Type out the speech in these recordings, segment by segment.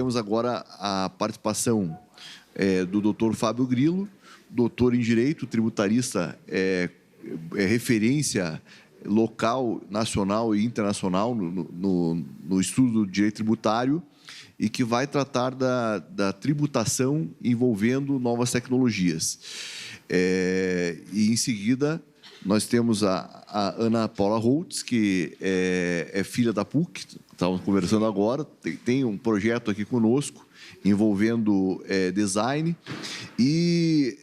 teremos agora a participação do Dr. Fábio Grilo, doutor em Direito, tributarista, referência local, nacional e internacional no estudo do direito tributário, e que vai tratar da tributação envolvendo novas tecnologias. E, em seguida, nós temos a Ana Paula Holtz, que é filha da PUC, estávamos conversando agora, tem um projeto aqui conosco, envolvendo design, e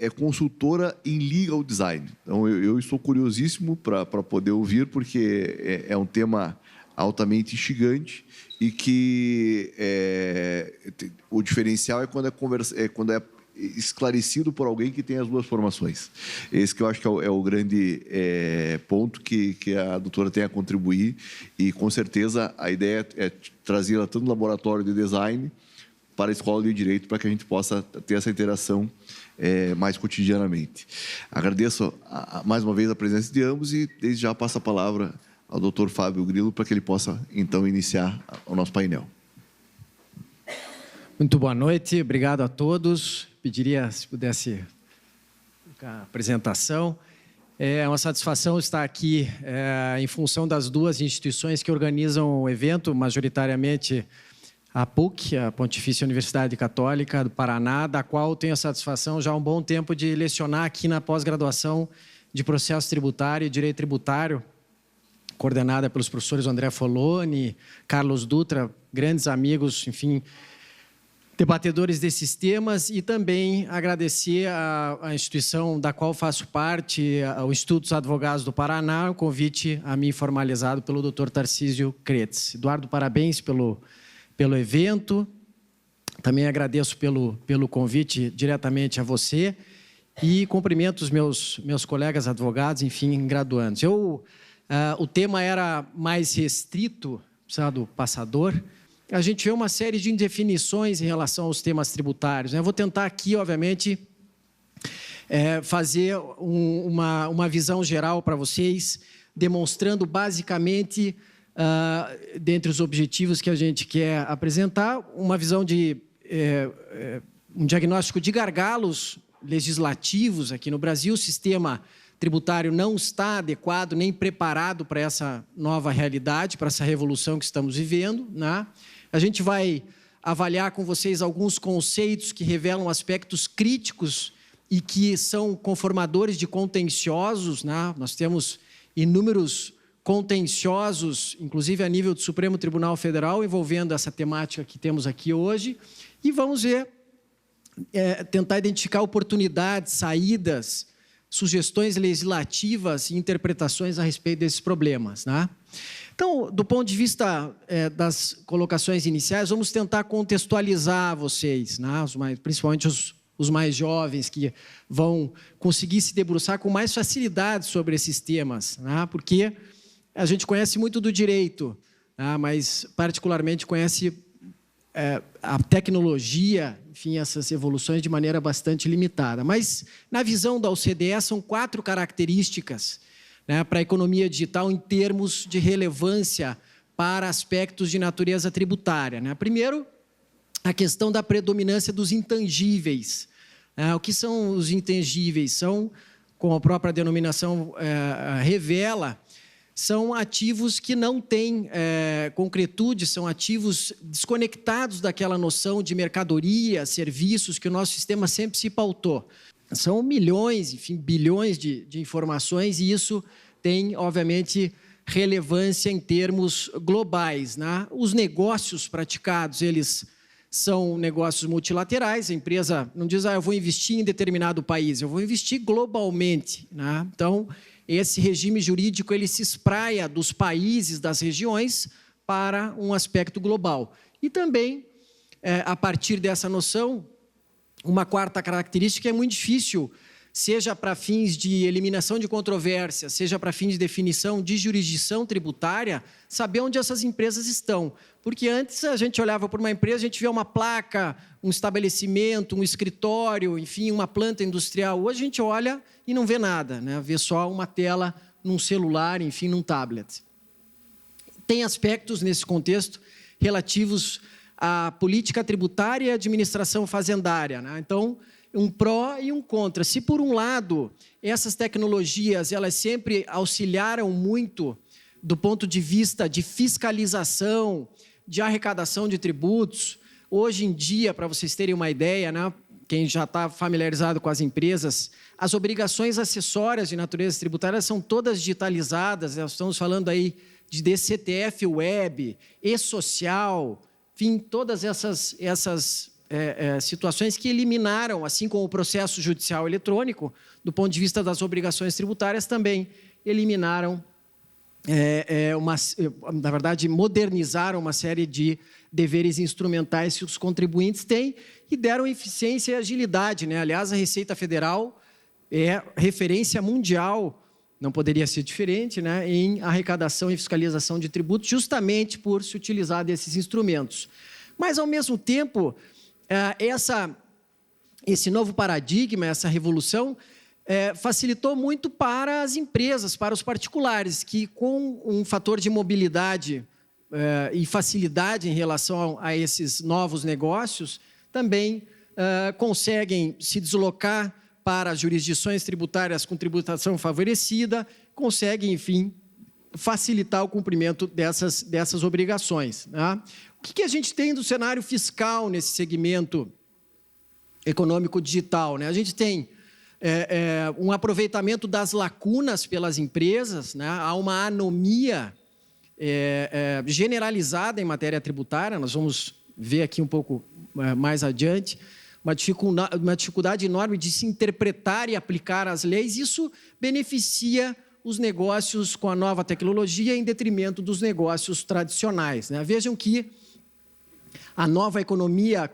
é consultora em legal design. Então, eu estou curiosíssimo para poder ouvir, porque é um tema altamente instigante e que o diferencial é quando é esclarecido por alguém que tem as duas formações. Esse que eu acho que é o grande ponto que a doutora tem a contribuir, e, com certeza, a ideia é trazê-la tanto no laboratório de design para a Escola de Direito, para que a gente possa ter essa interação mais cotidianamente. Agradeço mais uma vez a presença de ambos e, desde já, passo a palavra ao doutor Fábio Grilo para que ele possa, então, iniciar o nosso painel. Muito boa noite, obrigado a todos. Pediria, se pudesse, a apresentação. É uma satisfação estar aqui em função das duas instituições que organizam o evento, majoritariamente a PUC, a Pontifícia Universidade Católica do Paraná, da qual tenho a satisfação já há um bom tempo de lecionar aqui na pós-graduação de Processo Tributário e Direito Tributário, coordenada pelos professores André Foloni, Carlos Dutra, grandes amigos, enfim, debatedores desses temas, e também agradecer à instituição da qual faço parte, ao Instituto dos Advogados do Paraná, o convite a mim formalizado pelo Dr. Tarcísio Kretz. Eduardo, parabéns pelo evento. Também agradeço pelo convite diretamente a você e cumprimento os meus colegas advogados, enfim, graduandos. O tema era mais restrito, do passador. A gente vê uma série de indefinições em relação aos temas tributários, né? Eu vou tentar aqui, obviamente, fazer uma visão geral para vocês, demonstrando basicamente, dentre os objetivos que a gente quer apresentar, uma visão de um diagnóstico de gargalos legislativos aqui no Brasil. O sistema tributário não está adequado nem preparado para essa nova realidade, para essa revolução que estamos vivendo, né? A gente vai avaliar com vocês alguns conceitos que revelam aspectos críticos e que são conformadores de contenciosos, né? Nós temos inúmeros contenciosos, inclusive a nível do Supremo Tribunal Federal, envolvendo essa temática que temos aqui hoje, e vamos ver, tentar identificar oportunidades, saídas, sugestões legislativas e interpretações a respeito desses problemas, né? Então, do ponto de vista das colocações iniciais, vamos tentar contextualizar vocês, né? Principalmente os mais jovens, que vão conseguir se debruçar com mais facilidade sobre esses temas, né? Porque a gente conhece muito do direito, né? Mas particularmente conhece a tecnologia, enfim, essas evoluções de maneira bastante limitada. Mas, na visão da OCDE, são 4 características, né, para a economia digital em termos de relevância para aspectos de natureza tributária, né? Primeiro, a questão da predominância dos intangíveis. O que são os intangíveis? São, como a própria denominação revela, são ativos que não têm concretude, são ativos desconectados daquela noção de mercadoria, serviços que o nosso sistema sempre se pautou. São milhões, enfim, bilhões de informações, e isso tem, obviamente, relevância em termos globais, né? Os negócios praticados, eles são negócios multilaterais. A empresa não diz, eu vou investir em determinado país, eu vou investir globalmente, né? Então, esse regime jurídico ele se espraia dos países, das regiões, para um aspecto global. E também, a partir dessa noção, uma quarta característica é muito difícil, seja para fins de eliminação de controvérsia, seja para fins de definição de jurisdição tributária, saber onde essas empresas estão. Porque antes a gente olhava por uma empresa, a gente via uma placa, um estabelecimento, um escritório, enfim, uma planta industrial. Hoje a gente olha e não vê nada, né? Vê só uma tela num celular, enfim, num tablet. Tem aspectos nesse contexto relativos a política tributária e a administração fazendária, né? Então, um pró e um contra. Se, por um lado, essas tecnologias elas sempre auxiliaram muito do ponto de vista de fiscalização, de arrecadação de tributos, hoje em dia, para vocês terem uma ideia, né, quem já está familiarizado com as empresas, as obrigações acessórias de natureza tributária são todas digitalizadas, nós estamos falando aí de DCTF Web, e-Social, enfim, todas essas situações que eliminaram, assim como o processo judicial eletrônico, do ponto de vista das obrigações tributárias, também eliminaram, na verdade, modernizaram uma série de deveres instrumentais que os contribuintes têm e deram eficiência e agilidade, né? Aliás, a Receita Federal é referência mundial, não poderia ser diferente, né, em arrecadação e fiscalização de tributos, justamente por se utilizar desses instrumentos. Mas, ao mesmo tempo, esse novo paradigma, essa revolução, facilitou muito para as empresas, para os particulares, que com um fator de mobilidade e facilidade em relação a esses novos negócios, também conseguem se deslocar para as jurisdições tributárias com tributação favorecida, conseguem, enfim, facilitar o cumprimento dessas obrigações, né? O que a gente tem do cenário fiscal nesse segmento econômico digital, né? A gente tem um aproveitamento das lacunas pelas empresas, né? Há uma anomia generalizada em matéria tributária, nós vamos ver aqui um pouco mais adiante, uma dificuldade enorme de se interpretar e aplicar as leis. Isso beneficia os negócios com a nova tecnologia em detrimento dos negócios tradicionais, né? Vejam que a nova economia,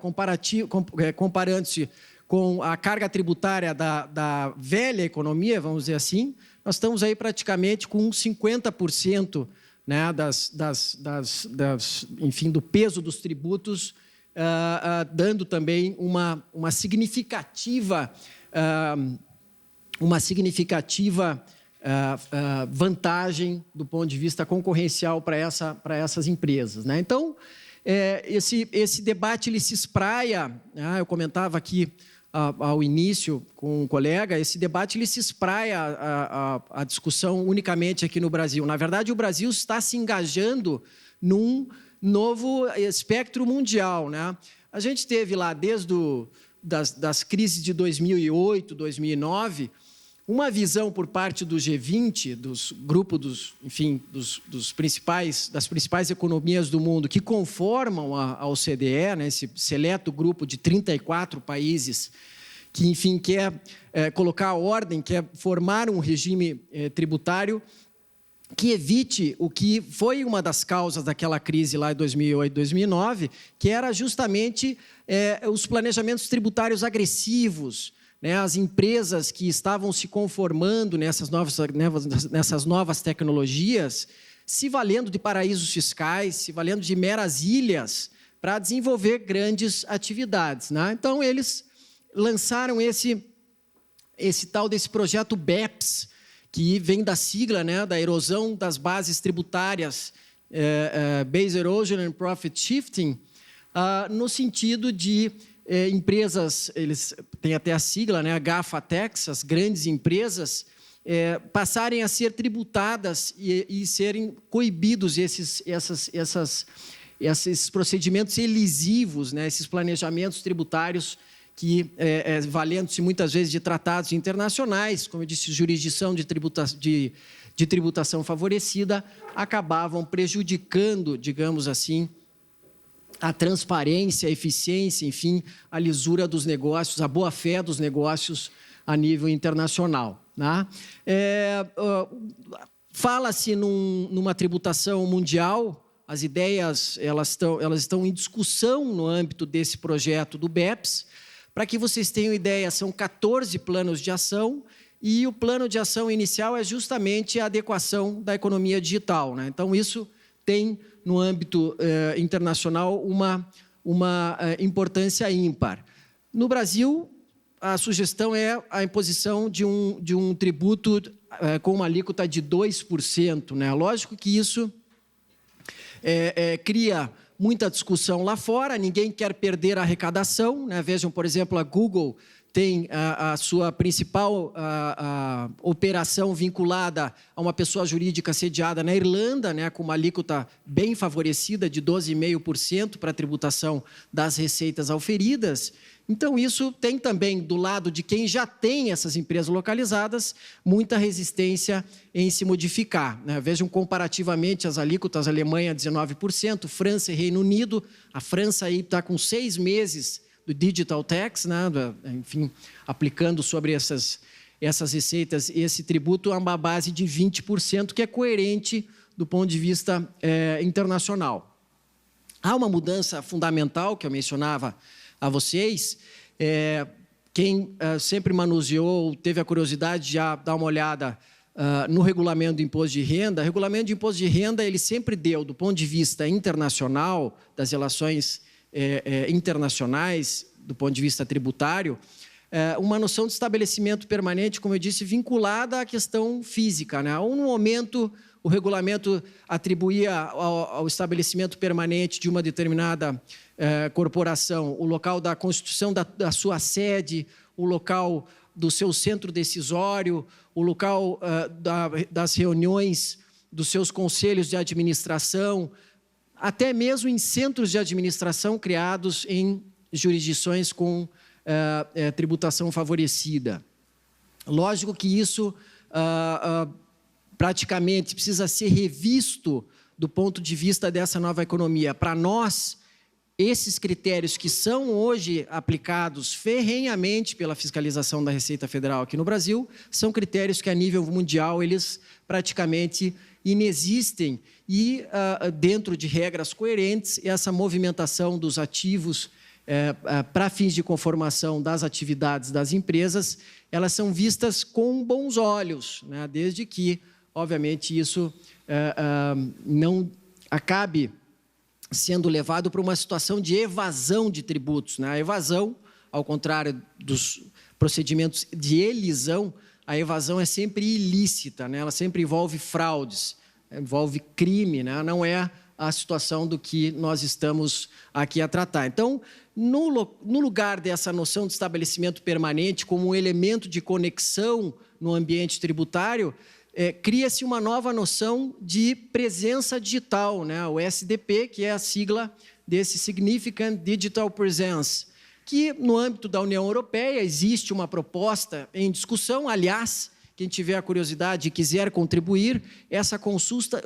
comparando-se com a carga tributária da velha economia, vamos dizer assim, nós estamos aí praticamente com 50%, né, enfim, do peso dos tributos, dando também uma significativa vantagem do ponto de vista concorrencial para essas empresas, né? Então, esse debate ele se espraia, né? Eu comentava aqui ao início com um colega, esse debate ele se espraia a discussão unicamente aqui no Brasil. Na verdade, o Brasil está se engajando num novo espectro mundial, né? A gente teve lá, desde das crises de 2008, 2009, uma visão por parte do G20, dos grupos das principais economias do mundo que conformam a OCDE, né, esse seleto grupo de 34 países que, enfim, quer colocar a ordem, quer formar um regime tributário que evite o que foi uma das causas daquela crise lá em 2008, 2009, que era justamente os planejamentos tributários agressivos, né, as empresas que estavam se conformando nessas novas tecnologias, se valendo de paraísos fiscais, se valendo de meras ilhas para desenvolver grandes atividades, né? Então, eles lançaram esse tal desse projeto BEPS, que vem da sigla, né, da erosão das bases tributárias, Base Erosion and Profit Shifting, no sentido de empresas, eles têm até a sigla, né, GAFA-Tax, as grandes empresas, passarem a ser tributadas e serem coibidos esses procedimentos elisivos, né, esses planejamentos tributários que, valendo-se muitas vezes de tratados internacionais, como eu disse, jurisdição de tributação favorecida, acabavam prejudicando, digamos assim, a transparência, a eficiência, enfim, a lisura dos negócios, a boa-fé dos negócios a nível internacional, né? Fala-se numa tributação mundial, as ideias elas estão em discussão no âmbito desse projeto do BEPS. Para que vocês tenham ideia, são 14 planos de ação e o plano de ação inicial é justamente a adequação da economia digital, né? Então, isso tem, no âmbito internacional, uma importância ímpar. No Brasil, a sugestão é a imposição de um tributo com uma alíquota de 2%, né? Lógico que isso cria muita discussão lá fora, ninguém quer perder a arrecadação, né? Vejam, por exemplo, a Google tem a sua principal operação vinculada a uma pessoa jurídica sediada na Irlanda, né, com uma alíquota bem favorecida de 12,5% para a tributação das receitas auferidas. Então, isso tem também, do lado de quem já tem essas empresas localizadas, muita resistência em se modificar, né? Vejam comparativamente as alíquotas: Alemanha 19%, França e Reino Unido. A França aí está com 6 meses do Digital Tax, né? Enfim, aplicando sobre essas receitas esse tributo a uma base de 20%, que é coerente do ponto de vista internacional. Há uma mudança fundamental que eu mencionava a vocês. Quem sempre manuseou, teve a curiosidade de já dar uma olhada no regulamento do imposto de renda. O regulamento de imposto de renda, ele sempre deu, do ponto de vista internacional, das relações internacionais, do ponto de vista tributário, uma noção de estabelecimento permanente, como eu disse, vinculada à questão física, né? No momento, o regulamento atribuía ao estabelecimento permanente de uma determinada corporação o local da constituição da sua sede, o local do seu centro decisório, o local das reuniões dos seus conselhos de administração, até mesmo em centros de administração criados em jurisdições com tributação favorecida. Lógico que isso praticamente precisa ser revisto do ponto de vista dessa nova economia. Para nós, esses critérios que são hoje aplicados ferrenhamente pela fiscalização da Receita Federal aqui no Brasil, são critérios que, a nível mundial, eles praticamente inexistem e, dentro de regras coerentes, essa movimentação dos ativos para fins de conformação das atividades das empresas, elas são vistas com bons olhos, né? Desde que, obviamente, isso não acabe sendo levado para uma situação de evasão de tributos, né? A evasão, ao contrário dos procedimentos de elisão, a evasão é sempre ilícita, né? Ela sempre envolve fraudes, envolve crime, né? Não é a situação do que nós estamos aqui a tratar. Então, no lugar dessa noção de estabelecimento permanente como um elemento de conexão no ambiente tributário, cria-se uma nova noção de presença digital, né? O SDP, que é a sigla desse Significant Digital Presence, que no âmbito da União Europeia existe uma proposta em discussão. Aliás, quem tiver a curiosidade e quiser contribuir, essa consulta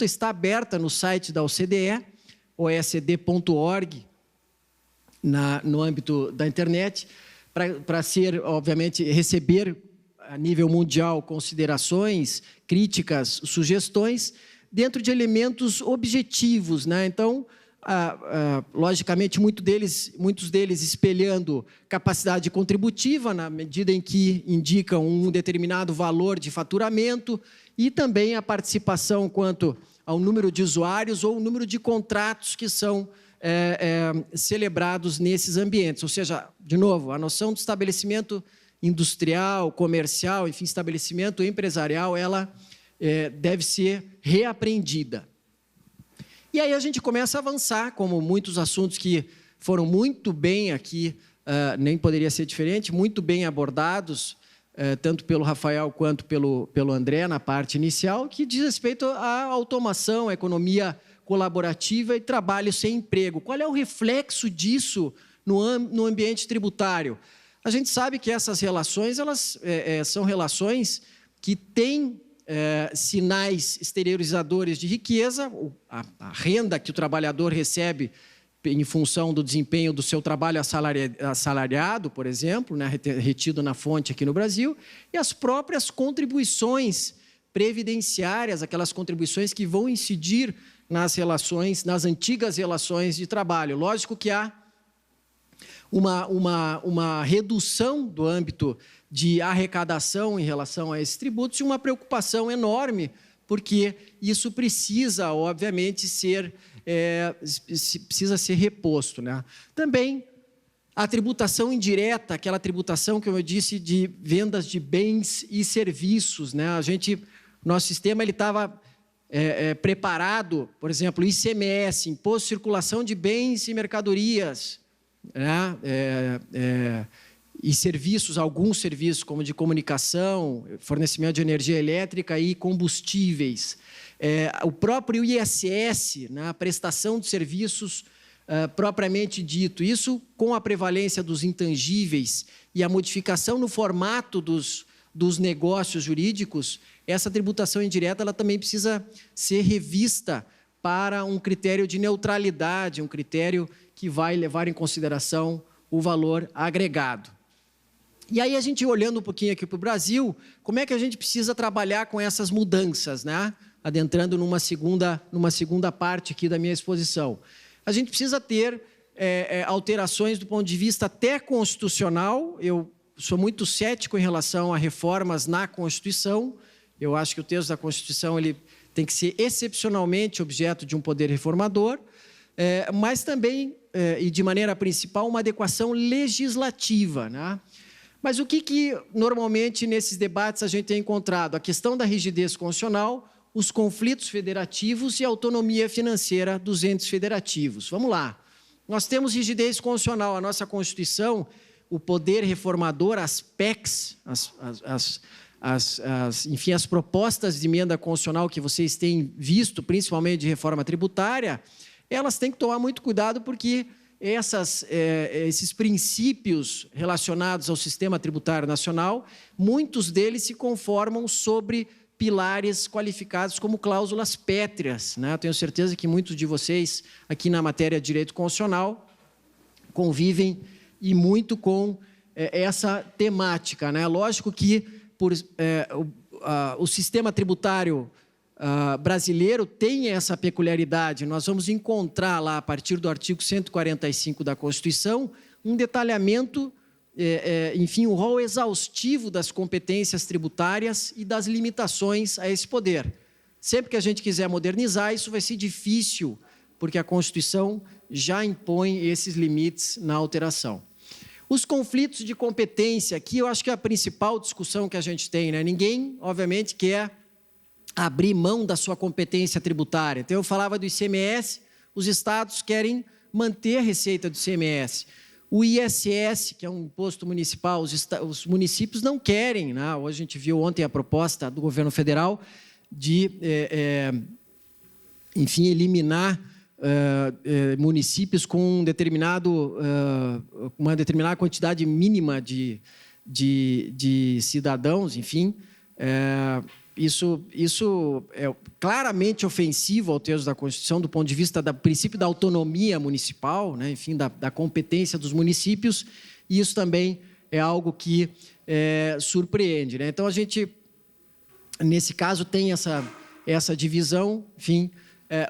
está aberta no site da OCDE, oecd.org, no âmbito da internet, para ser, obviamente, receber a nível mundial considerações, críticas, sugestões, dentro de elementos objetivos, né? Então, logicamente, muitos deles espelhando capacidade contributiva, na medida em que indicam um determinado valor de faturamento, e também a participação quanto ao número de usuários ou o número de contratos que são celebrados nesses ambientes. Ou seja, de novo, a noção de estabelecimento industrial, comercial, enfim, estabelecimento empresarial, ela deve ser reaprendida. E aí a gente começa a avançar, como muitos assuntos que foram muito bem aqui, nem poderia ser diferente, muito bem abordados, tanto pelo Rafael quanto pelo André, na parte inicial, que diz respeito à automação, à economia colaborativa e trabalho sem emprego. Qual é o reflexo disso no ambiente tributário? A gente sabe que essas relações, elas são relações que têm sinais exteriorizadores de riqueza, a renda que o trabalhador recebe em função do desempenho do seu trabalho assalariado, por exemplo, né, retido na fonte aqui no Brasil, e as próprias contribuições previdenciárias, aquelas contribuições que vão incidir nas antigas relações de trabalho. Lógico que há uma redução do âmbito de arrecadação em relação a esses tributos e uma preocupação enorme, porque isso precisa, obviamente, precisa ser reposto, né? Também a tributação indireta, aquela tributação, como eu disse, de vendas de bens e serviços, né? Nosso sistema ele estava preparado, por exemplo, ICMS, Imposto de Circulação de Bens e Mercadorias, né? E serviços, alguns serviços, como de comunicação, fornecimento de energia elétrica e combustíveis. O próprio ISS, né? A prestação de serviços propriamente dito. Isso com a prevalência dos intangíveis e a modificação no formato dos negócios jurídicos, essa tributação indireta ela também precisa ser revista para um critério de neutralidade, um critério que vai levar em consideração o valor agregado. E aí, a gente olhando um pouquinho aqui para o Brasil, como é que a gente precisa trabalhar com essas mudanças, né? Adentrando numa segunda parte aqui da minha exposição. A gente precisa ter alterações do ponto de vista até constitucional. Eu sou muito cético em relação a reformas na Constituição. Eu acho que o texto da Constituição ele tem que ser excepcionalmente objeto de um poder reformador, mas também, e de maneira principal, uma adequação legislativa, né? Mas o que normalmente nesses debates a gente tem encontrado? A questão da rigidez constitucional, os conflitos federativos e a autonomia financeira dos entes federativos. Vamos lá. Nós temos rigidez constitucional. A nossa Constituição, o poder reformador, as PECs, enfim, as propostas de emenda constitucional que vocês têm visto, principalmente de reforma tributária, elas têm que tomar muito cuidado porque esses princípios relacionados ao sistema tributário nacional, muitos deles se conformam sobre pilares qualificados como cláusulas pétreas, né? Eu tenho certeza que muitos de vocês, aqui na matéria de direito constitucional, convivem e muito com essa temática, né? Lógico que o sistema tributário brasileiro tem essa peculiaridade. Nós vamos encontrar lá, a partir do artigo 145 da Constituição, um detalhamento, enfim, um rol exaustivo das competências tributárias e das limitações a esse poder. Sempre que a gente quiser modernizar, isso vai ser difícil, porque a Constituição já impõe esses limites na alteração. Os conflitos de competência, aqui eu acho que é a principal discussão que a gente tem, né? Ninguém, obviamente, quer abrir mão da sua competência tributária. Então, eu falava do ICMS, os estados querem manter a receita do ICMS. O ISS, que é um imposto municipal, os municípios não querem, né? Hoje a gente viu ontem a proposta do governo federal de, enfim, eliminar municípios com uma determinada quantidade mínima de cidadãos, enfim. Isso é claramente ofensivo ao texto da Constituição do ponto de vista do princípio da autonomia municipal, né? Enfim, da competência dos municípios, e isso também é algo que surpreende, né? Então, a gente, nesse caso, tem essa divisão, enfim.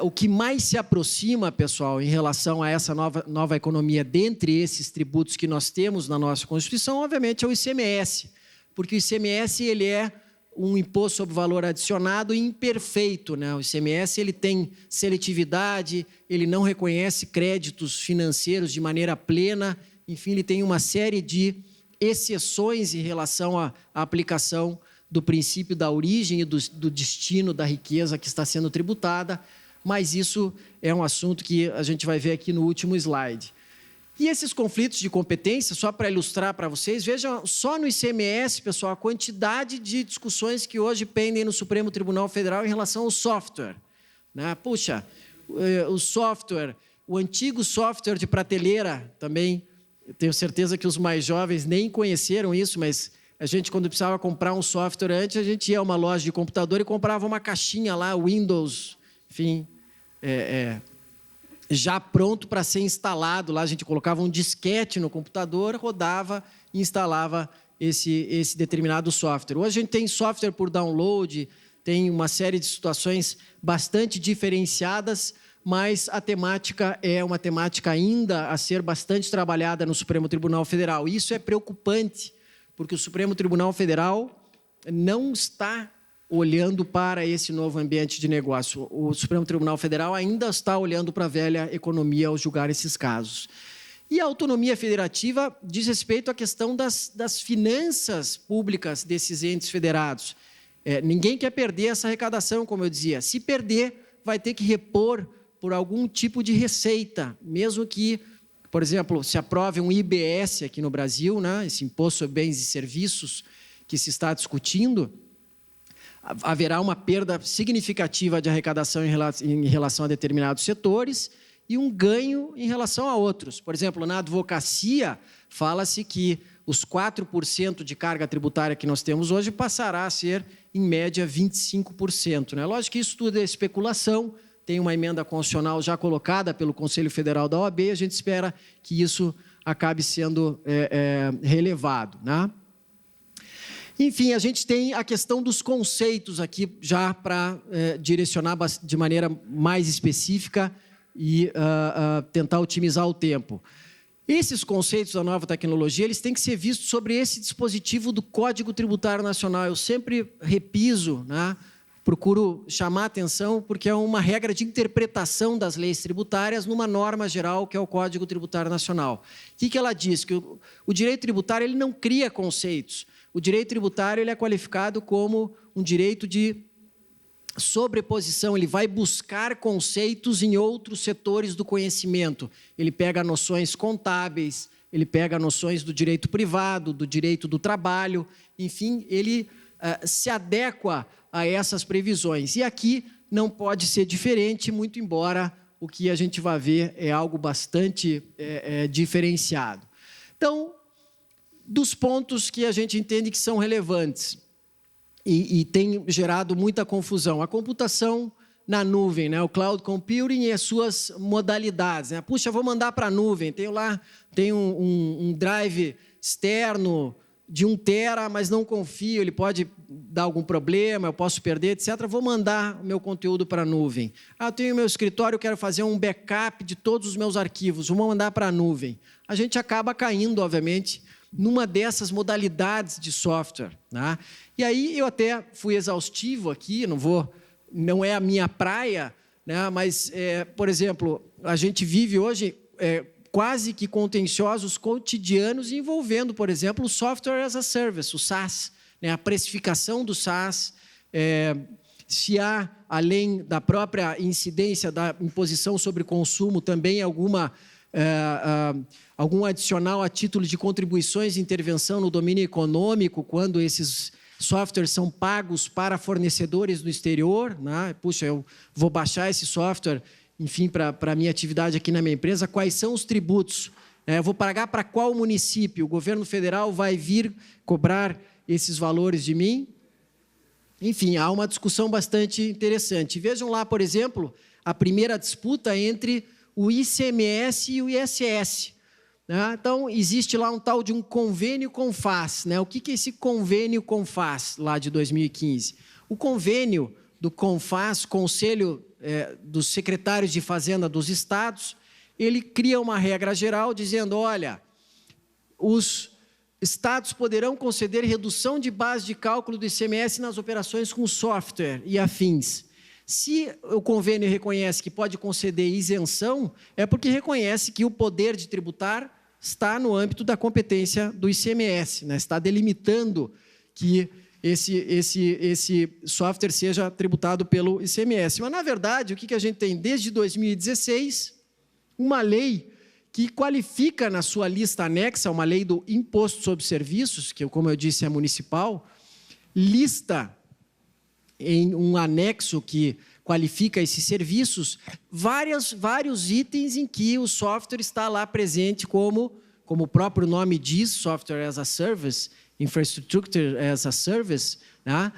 O que mais se aproxima, pessoal, em relação a essa nova economia, dentre esses tributos que nós temos na nossa Constituição, obviamente, é o ICMS, porque o ICMS ele é um imposto sobre valor adicionado imperfeito, né? O ICMS ele tem seletividade, ele não reconhece créditos financeiros de maneira plena, enfim, ele tem uma série de exceções em relação à aplicação do princípio da origem e do destino da riqueza que está sendo tributada, mas isso é um assunto que a gente vai ver aqui no último slide. E esses conflitos de competência, só para ilustrar para vocês, vejam só no ICMS, pessoal, a quantidade de discussões que hoje pendem no Supremo Tribunal Federal em relação ao software, né? Puxa, o software, o antigo software de prateleira também, eu tenho certeza que os mais jovens nem conheceram isso, mas a gente, quando precisava comprar um software antes, a gente ia a uma loja de computador e comprava uma caixinha lá, Windows, enfim, já pronto para ser instalado. Lá a gente colocava um disquete no computador, rodava e instalava esse determinado software. Hoje a gente tem software por download, tem uma série de situações bastante diferenciadas, mas a temática é uma temática ainda a ser bastante trabalhada no Supremo Tribunal Federal. E isso é preocupante, porque o Supremo Tribunal Federal não está olhando para esse novo ambiente de negócio. O Supremo Tribunal Federal ainda está olhando para a velha economia ao julgar esses casos. E a autonomia federativa diz respeito à questão das finanças públicas desses entes federados. Ninguém quer perder essa arrecadação, como eu dizia. Se perder, vai ter que repor por algum tipo de receita, mesmo que, por exemplo, se aprove um IBS aqui no Brasil, né, esse Imposto sobre Bens e Serviços que se está discutindo, haverá uma perda significativa de arrecadação em relação a determinados setores e um ganho em relação a outros. Por exemplo, na advocacia, fala-se que os 4% de carga tributária que nós temos hoje passará a ser, em média, 25%. Né? Lógico que isso tudo é especulação, tem uma emenda constitucional já colocada pelo Conselho Federal da OAB, a gente espera que isso acabe sendo relevado. Né? Enfim, a gente tem a questão dos conceitos aqui já para direcionar de maneira mais específica e tentar otimizar o tempo. Esses conceitos da nova tecnologia, eles têm que ser vistos sobre esse dispositivo do Código Tributário Nacional. Eu sempre repiso, né? Procuro chamar a atenção, porque é uma regra de interpretação das leis tributárias numa norma geral, que é o Código Tributário Nacional. O que ela diz? Que o direito tributário ele não cria conceitos. O direito tributário ele é qualificado como um direito de sobreposição, ele vai buscar conceitos em outros setores do conhecimento. Ele pega noções contábeis, ele pega noções do direito privado, do direito do trabalho, enfim, ele se adequa a essas previsões. E aqui não pode ser diferente, muito embora o que a gente vai ver é algo bastante diferenciado. Então, dos pontos que a gente entende que são relevantes, e tem gerado muita confusão. A computação na nuvem, né? O cloud computing e as suas modalidades. Né? Puxa, vou mandar para a nuvem, tenho um drive externo de 1 tera, mas não confio, ele pode dar algum problema, eu posso perder, etc. Vou mandar o meu conteúdo para a nuvem. Eu tenho meu escritório, eu quero fazer um backup de todos os meus arquivos, vou mandar para a nuvem. A gente acaba caindo, obviamente, numa dessas modalidades de software. Né? E aí eu até fui exaustivo aqui, não é a minha praia, né? Mas, por exemplo, a gente vive hoje quase que contenciosos cotidianos envolvendo, por exemplo, o Software as a Service, o SaaS, né? A precificação do SaaS, se há, além da própria incidência da imposição sobre consumo, também algum adicional a título de contribuições de intervenção no domínio econômico, quando esses softwares são pagos para fornecedores no exterior, né? Puxa, eu vou baixar esse software, enfim, para a minha atividade aqui na minha empresa, quais são os tributos? Eu vou pagar para qual município? O governo federal vai vir cobrar esses valores de mim? Enfim, há uma discussão bastante interessante. Vejam lá, por exemplo, a primeira disputa entre o ICMS e o ISS. Né? Então, existe lá um tal de um convênio CONFAS. Né? O que é esse convênio CONFAS, lá de 2015? O convênio do CONFAS, Conselho dos Secretários de Fazenda dos Estados, ele cria uma regra geral dizendo, olha, os estados poderão conceder redução de base de cálculo do ICMS nas operações com software e afins. Se o convênio reconhece que pode conceder isenção, é porque reconhece que o poder de tributar está no âmbito da competência do ICMS, né? Está delimitando que esse software seja tributado pelo ICMS. Mas, na verdade, o que a gente tem desde 2016? Uma lei que qualifica na sua lista anexa, uma lei do Imposto sobre Serviços, que, como eu disse, é municipal, lista em um anexo que qualifica esses serviços, vários itens em que o software está lá presente como o próprio nome diz, Software as a Service, Infrastructure as a Service, né?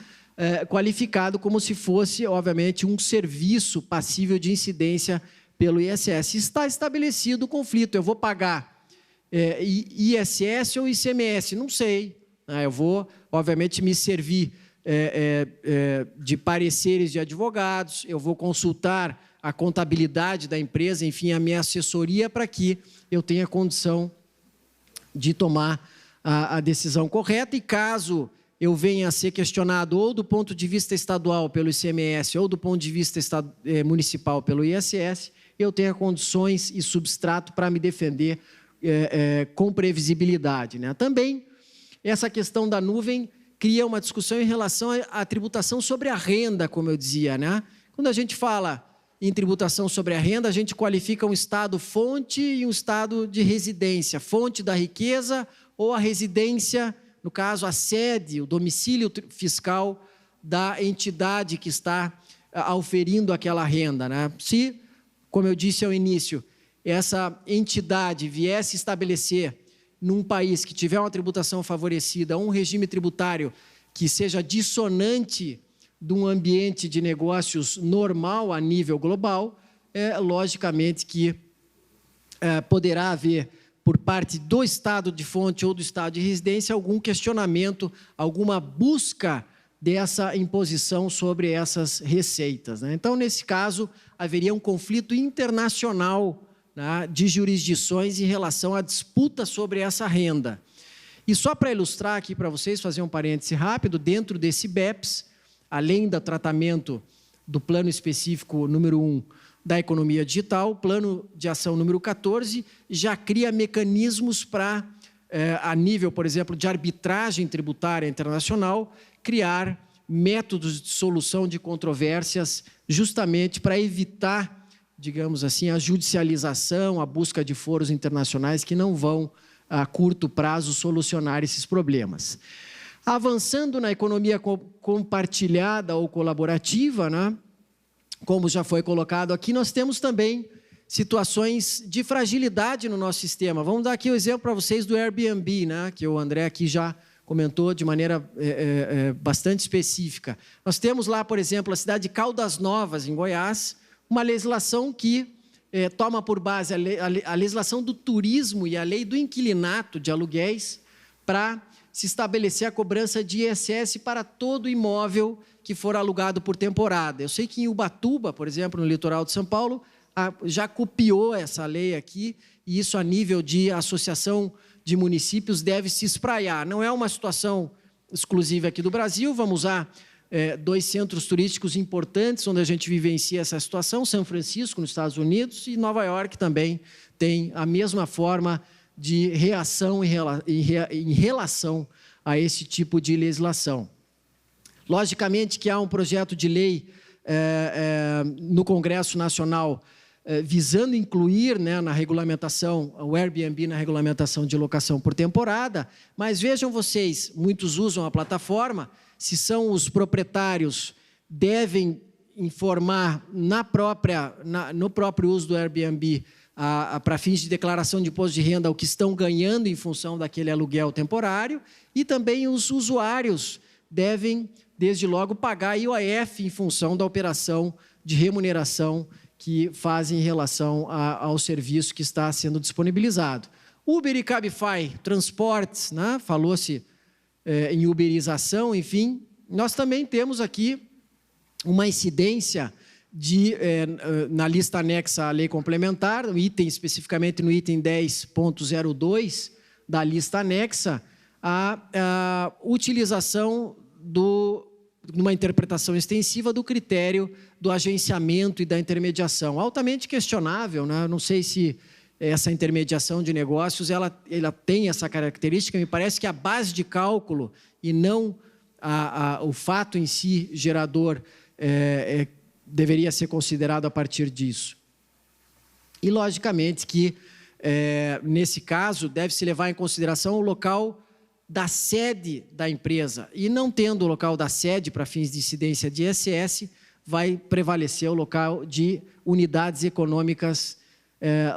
Qualificado como se fosse, obviamente, um serviço passível de incidência pelo ISS. Está estabelecido o conflito, eu vou pagar ISS ou ICMS? Não sei. Eu vou, obviamente, me servir de pareceres de advogados, eu vou consultar a contabilidade da empresa, enfim, a minha assessoria para que eu tenha condição de tomar a decisão correta e caso eu venha a ser questionado ou do ponto de vista estadual pelo ICMS ou do ponto de vista municipal pelo ISS, eu tenha condições e substrato para me defender com previsibilidade. Né? Também, essa questão da nuvem cria uma discussão em relação à tributação sobre a renda, como eu dizia, né? Quando a gente fala em tributação sobre a renda, a gente qualifica um estado fonte e um estado de residência, fonte da riqueza ou a residência, no caso, a sede, o domicílio fiscal da entidade que está auferindo aquela renda, né? Se, como eu disse ao início, essa entidade viesse estabelecer num país que tiver uma tributação favorecida, um regime tributário que seja dissonante de um ambiente de negócios normal a nível global, logicamente que poderá haver, por parte do estado de fonte ou do estado de residência, algum questionamento, alguma busca dessa imposição sobre essas receitas, né? Então, nesse caso, haveria um conflito internacional, né, de jurisdições em relação à disputa sobre essa renda. E só para ilustrar aqui para vocês, fazer um parêntese rápido, dentro desse BEPS, além do tratamento do plano específico número 1 da economia digital, o plano de ação número 14 já cria mecanismos para, a nível, por exemplo, de arbitragem tributária internacional, criar métodos de solução de controvérsias justamente para evitar, digamos assim, a judicialização, a busca de foros internacionais que não vão, a curto prazo, solucionar esses problemas. Avançando na economia compartilhada ou colaborativa, né? Como já foi colocado aqui, nós temos também situações de fragilidade no nosso sistema. Vamos dar aqui o exemplo para vocês do Airbnb, né? Que o André aqui já comentou de maneira bastante específica. Nós temos lá, por exemplo, a cidade de Caldas Novas, em Goiás, uma legislação que toma por base a legislação do turismo e a lei do inquilinato de aluguéis para se estabelecer a cobrança de ISS para todo imóvel que for alugado por temporada. Eu sei que em Ubatuba, por exemplo, no litoral de São Paulo, já copiou essa lei aqui, e isso a nível de associação de municípios deve se espraiar. Não é uma situação exclusiva aqui do Brasil, vamos usar dois centros turísticos importantes onde a gente vivencia essa situação, São Francisco, nos Estados Unidos, e Nova York também tem a mesma forma de reação em relação a esse tipo de legislação. Logicamente que há um projeto de lei no Congresso Nacional visando incluir, né, na regulamentação, o Airbnb na regulamentação de locação por temporada, mas vejam vocês, muitos usam a plataforma, se são os proprietários, devem informar no próprio uso do Airbnb para fins de declaração de imposto de renda o que estão ganhando em função daquele aluguel temporário, e também os usuários devem, desde logo, pagar IOF em função da operação de remuneração que fazem em relação ao serviço que está sendo disponibilizado. Uber e Cabify, transportes, né? Falou-se em uberização, enfim. Nós também temos aqui uma incidência na lista anexa à lei complementar, no item, especificamente no item 10.02 da lista anexa, a utilização numa interpretação extensiva do critério do agenciamento e da intermediação. Altamente questionável, né? Não sei se essa intermediação de negócios ela tem essa característica, me parece que a base de cálculo e não o fato em si gerador deveria ser considerado a partir disso. E, logicamente, que, nesse caso, deve-se levar em consideração o local da sede da empresa. E, não tendo o local da sede para fins de incidência de ISS, vai prevalecer o local de unidades econômicas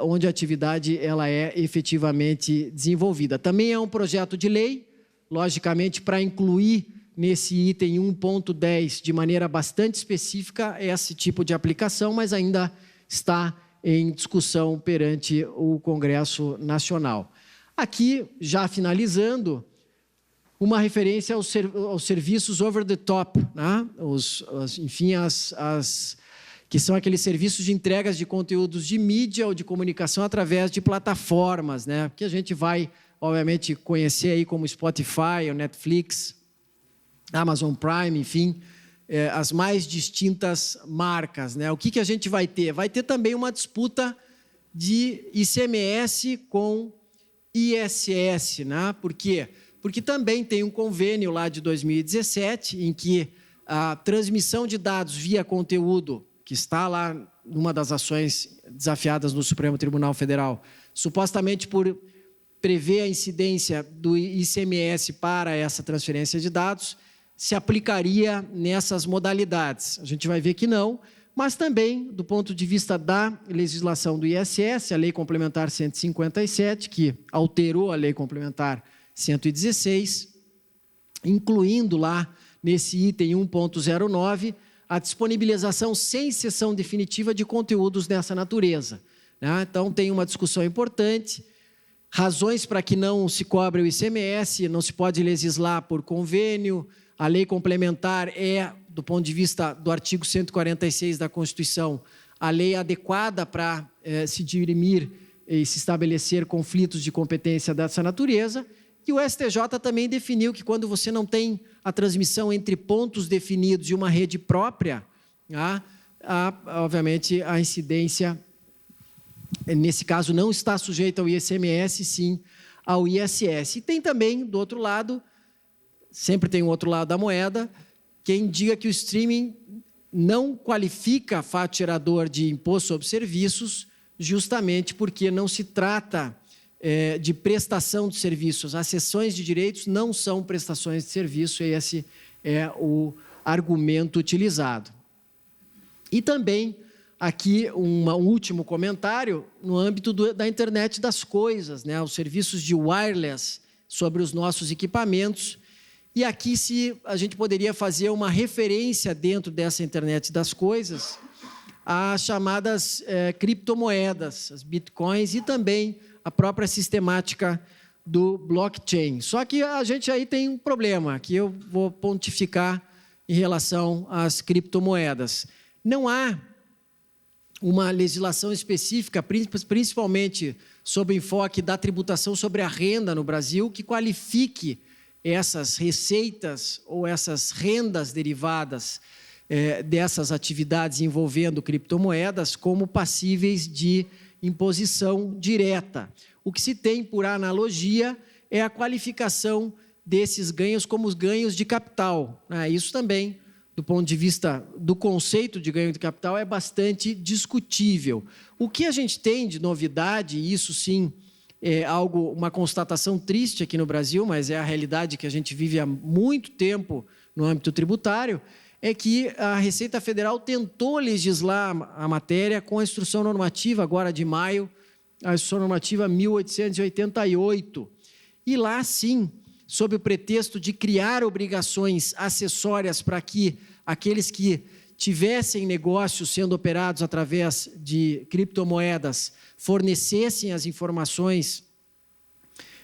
onde a atividade ela é efetivamente desenvolvida. Também é um projeto de lei, logicamente, para incluir nesse item 1.10, de maneira bastante específica, esse tipo de aplicação, mas ainda está em discussão perante o Congresso Nacional. Aqui, já finalizando, uma referência aos serviços over the top, né? Enfim, que são aqueles serviços de entregas de conteúdos de mídia ou de comunicação através de plataformas, né? Que a gente vai, obviamente, conhecer aí como Spotify, ou Netflix, Amazon Prime, enfim, as mais distintas marcas, né? O que a gente vai ter? Vai ter também uma disputa de ICMS com ISS, né? Por quê? porque também tem um convênio lá de 2017, em que a transmissão de dados via conteúdo, que está lá numa das ações desafiadas no Supremo Tribunal Federal, supostamente por prever a incidência do ICMS para essa transferência de dados, se aplicaria nessas modalidades. A gente vai ver que não, mas também, do ponto de vista da legislação do ISS, a Lei Complementar 157, que alterou a Lei Complementar 116, incluindo lá, nesse item 1.09, a disponibilização sem cessão definitiva de conteúdos dessa natureza, né? Então, tem uma discussão importante, razões para que não se cobre o ICMS, não se pode legislar por convênio, a lei complementar é, do ponto de vista do artigo 146 da Constituição, a lei adequada para se dirimir e se estabelecer conflitos de competência dessa natureza, e o STJ também definiu que quando você não tem a transmissão entre pontos definidos e uma rede própria, obviamente a incidência, nesse caso, não está sujeita ao ICMS, sim ao ISS. E tem também, do outro lado, sempre tem um outro lado da moeda, quem diga que o streaming não qualifica fato gerador de imposto sobre serviços, justamente porque não se trata de prestação de serviços. As cessões de direitos não são prestações de serviço, esse é o argumento utilizado. E também, aqui, um último comentário no âmbito da internet das coisas, né? Os serviços de wireless sobre os nossos equipamentos. E aqui a gente poderia fazer uma referência dentro dessa internet das coisas às chamadas criptomoedas, as bitcoins e também a própria sistemática do blockchain. Só que a gente aí tem um problema, que eu vou pontificar em relação às criptomoedas. Não há uma legislação específica, principalmente sob o enfoque da tributação sobre a renda no Brasil, que qualifique essas receitas ou essas rendas derivadas dessas atividades envolvendo criptomoedas como passíveis de imposição direta. O que se tem, por analogia, é a qualificação desses ganhos como os ganhos de capital. Isso também, do ponto de vista do conceito de ganho de capital, é bastante discutível. O que a gente tem de novidade, e isso sim é uma constatação triste aqui no Brasil, mas é a realidade que a gente vive há muito tempo no âmbito tributário, é que a Receita Federal tentou legislar a matéria com a instrução normativa, agora de maio, a instrução normativa 1888. E lá, sim, sob o pretexto de criar obrigações acessórias para que aqueles que tivessem negócios sendo operados através de criptomoedas fornecessem as informações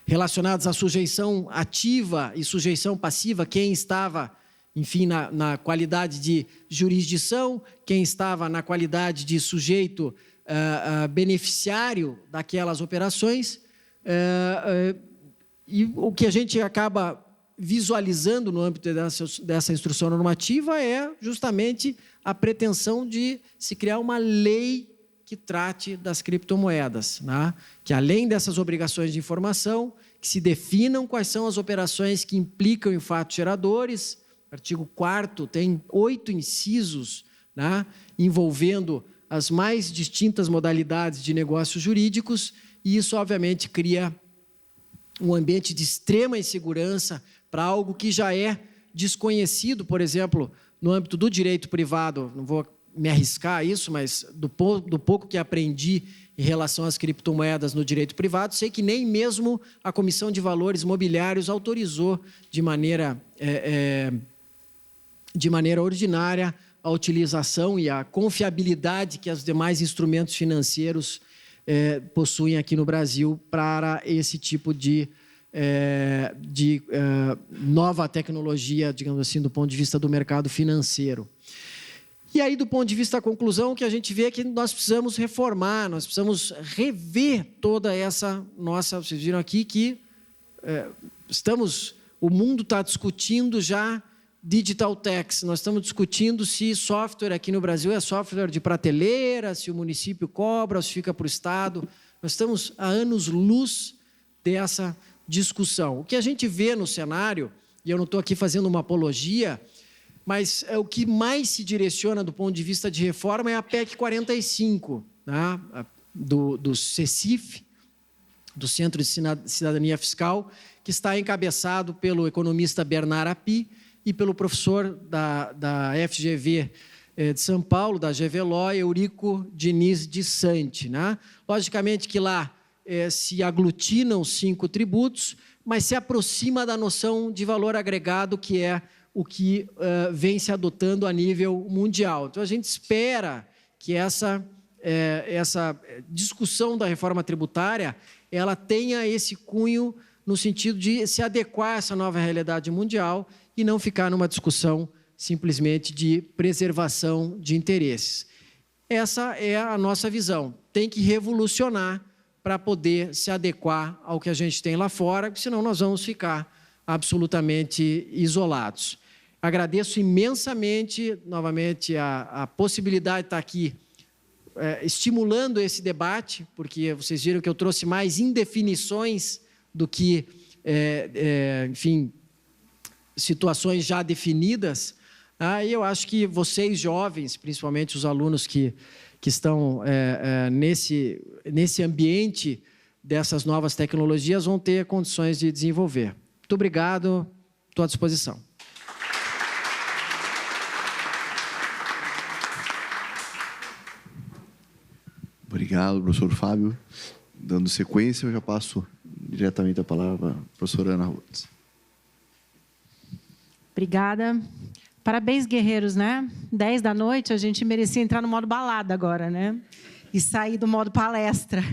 relacionadas à sujeição ativa e sujeição passiva, quem estava, enfim, na qualidade de jurisdição, quem estava na qualidade de sujeito beneficiário daquelas operações, e o que a gente acaba visualizando no âmbito dessa instrução normativa é justamente a pretensão de se criar uma lei que trate das criptomoedas, né? Que além dessas obrigações de informação, que se definam quais são as operações que implicam em fatos geradores. Artigo 4º tem 8 incisos, né, envolvendo as mais distintas modalidades de negócios jurídicos, e isso, obviamente, cria um ambiente de extrema insegurança para algo que já é desconhecido, por exemplo, no âmbito do direito privado. Não vou me arriscar a isso, mas do pouco que aprendi em relação às criptomoedas no direito privado, sei que nem mesmo a Comissão de Valores Mobiliários autorizou de maneira ordinária a utilização e a confiabilidade que os demais instrumentos financeiros possuem aqui no Brasil para esse tipo de nova tecnologia, digamos assim, do ponto de vista do mercado financeiro. E aí, do ponto de vista da conclusão, o que a gente vê é que nós precisamos reformar, nós precisamos rever toda essa nossa... Vocês viram aqui que o mundo está discutindo já digital tax, nós estamos discutindo se software aqui no Brasil é software de prateleira, se o município cobra, se fica para o Estado. Nós estamos a anos-luz dessa discussão. O que a gente vê no cenário, e eu não estou aqui fazendo uma apologia, mas o que mais se direciona do ponto de vista de reforma é a PEC 45, né, do CECIF, do Centro de Cidadania Fiscal, que está encabeçado pelo economista Bernard Api e pelo professor da FGV de São Paulo, da GVLO, Eurico Diniz de Santi, né? Logicamente que lá se aglutinam 5 tributos, mas se aproxima da noção de valor agregado, que é o que vem se adotando a nível mundial. Então, a gente espera que essa discussão da reforma tributária ela tenha esse cunho no sentido de se adequar a essa nova realidade mundial e não ficar numa discussão simplesmente de preservação de interesses. Essa é a nossa visão. Tem que revolucionar para poder se adequar ao que a gente tem lá fora, senão nós vamos ficar absolutamente isolados. Agradeço imensamente, novamente, a possibilidade de estar aqui estimulando esse debate, porque vocês viram que eu trouxe mais indefinições do que, enfim, situações já definidas. E eu acho que vocês, jovens, principalmente os alunos que estão nesse ambiente dessas novas tecnologias, vão ter condições de desenvolver. Muito obrigado, estou à disposição. Obrigado, professor Fábio. Dando sequência, eu já passo diretamente a palavra para a professora Ana Rhodes. Obrigada. Parabéns, guerreiros, né? 10 da noite, a gente merecia entrar no modo balada agora, né? E sair do modo palestra.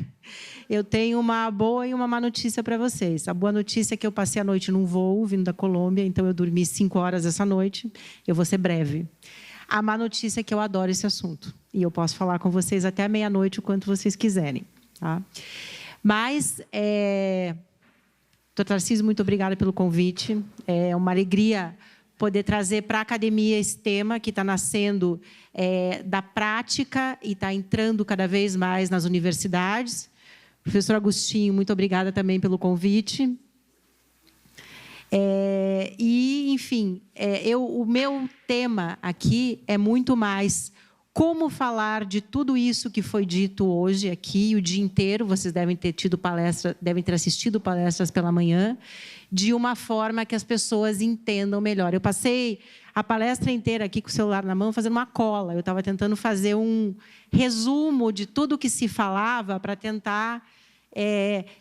Eu tenho uma boa e uma má notícia para vocês. A boa notícia é que eu passei a noite num voo vindo da Colômbia, então eu dormi 5 horas essa noite. Eu vou ser breve. A má notícia é que eu adoro esse assunto. E eu posso falar com vocês até meia-noite, o quanto vocês quiserem. Tá? Mas, doutor Tarcísio, muito obrigada pelo convite. É uma alegria poder trazer para a academia esse tema que está nascendo da prática e está entrando cada vez mais nas universidades. Professor Agostinho, muito obrigada também pelo convite. Enfim, o meu tema aqui é muito mais como falar de tudo isso que foi dito hoje aqui, o dia inteiro. Vocês devem ter tido palestra, devem ter assistido palestras pela manhã, de uma forma que as pessoas entendam melhor. Eu passei a palestra inteira aqui com o celular na mão, fazendo uma cola. Eu estava tentando fazer um resumo de tudo que se falava para tentar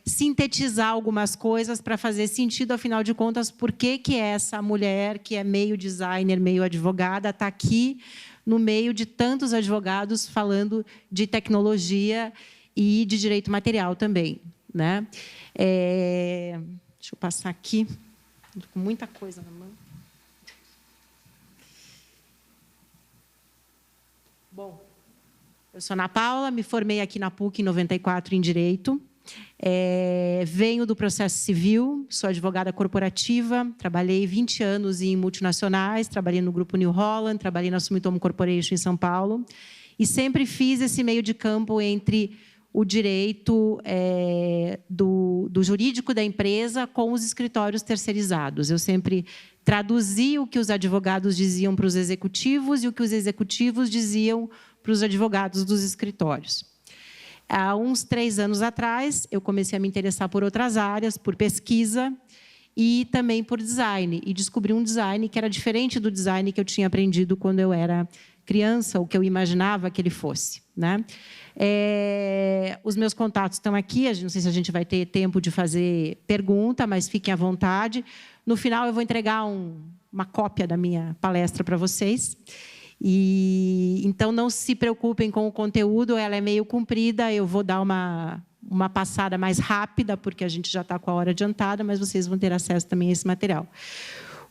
sintetizar algumas coisas para fazer sentido, afinal de contas, por que essa mulher, que é meio designer, meio advogada, está aqui no meio de tantos advogados falando de tecnologia e de direito material também, né? Deixa eu passar aqui, estou com muita coisa na mão. Bom, eu sou Ana Paula, me formei aqui na PUC em 94 em Direito. Venho do processo civil, sou advogada corporativa, trabalhei 20 anos em multinacionais, trabalhei no Grupo New Holland, trabalhei na Sumitomo Corporation em São Paulo, e sempre fiz esse meio de campo entre o direito do jurídico da empresa com os escritórios terceirizados. Eu sempre traduzi o que os advogados diziam para os executivos e o que os executivos diziam para os advogados dos escritórios. Há uns 3 anos atrás, eu comecei a me interessar por outras áreas, por pesquisa e também por design. E descobri um design que era diferente do design que eu tinha aprendido quando eu era criança, ou que eu imaginava que ele fosse, né? Os meus contatos estão aqui, não sei se a gente vai ter tempo de fazer pergunta, mas fiquem à vontade. No final, eu vou entregar uma cópia da minha palestra para vocês. Então, não se preocupem com o conteúdo, ela é meio comprida, eu vou dar uma passada mais rápida, porque a gente já está com a hora adiantada, mas vocês vão ter acesso também a esse material.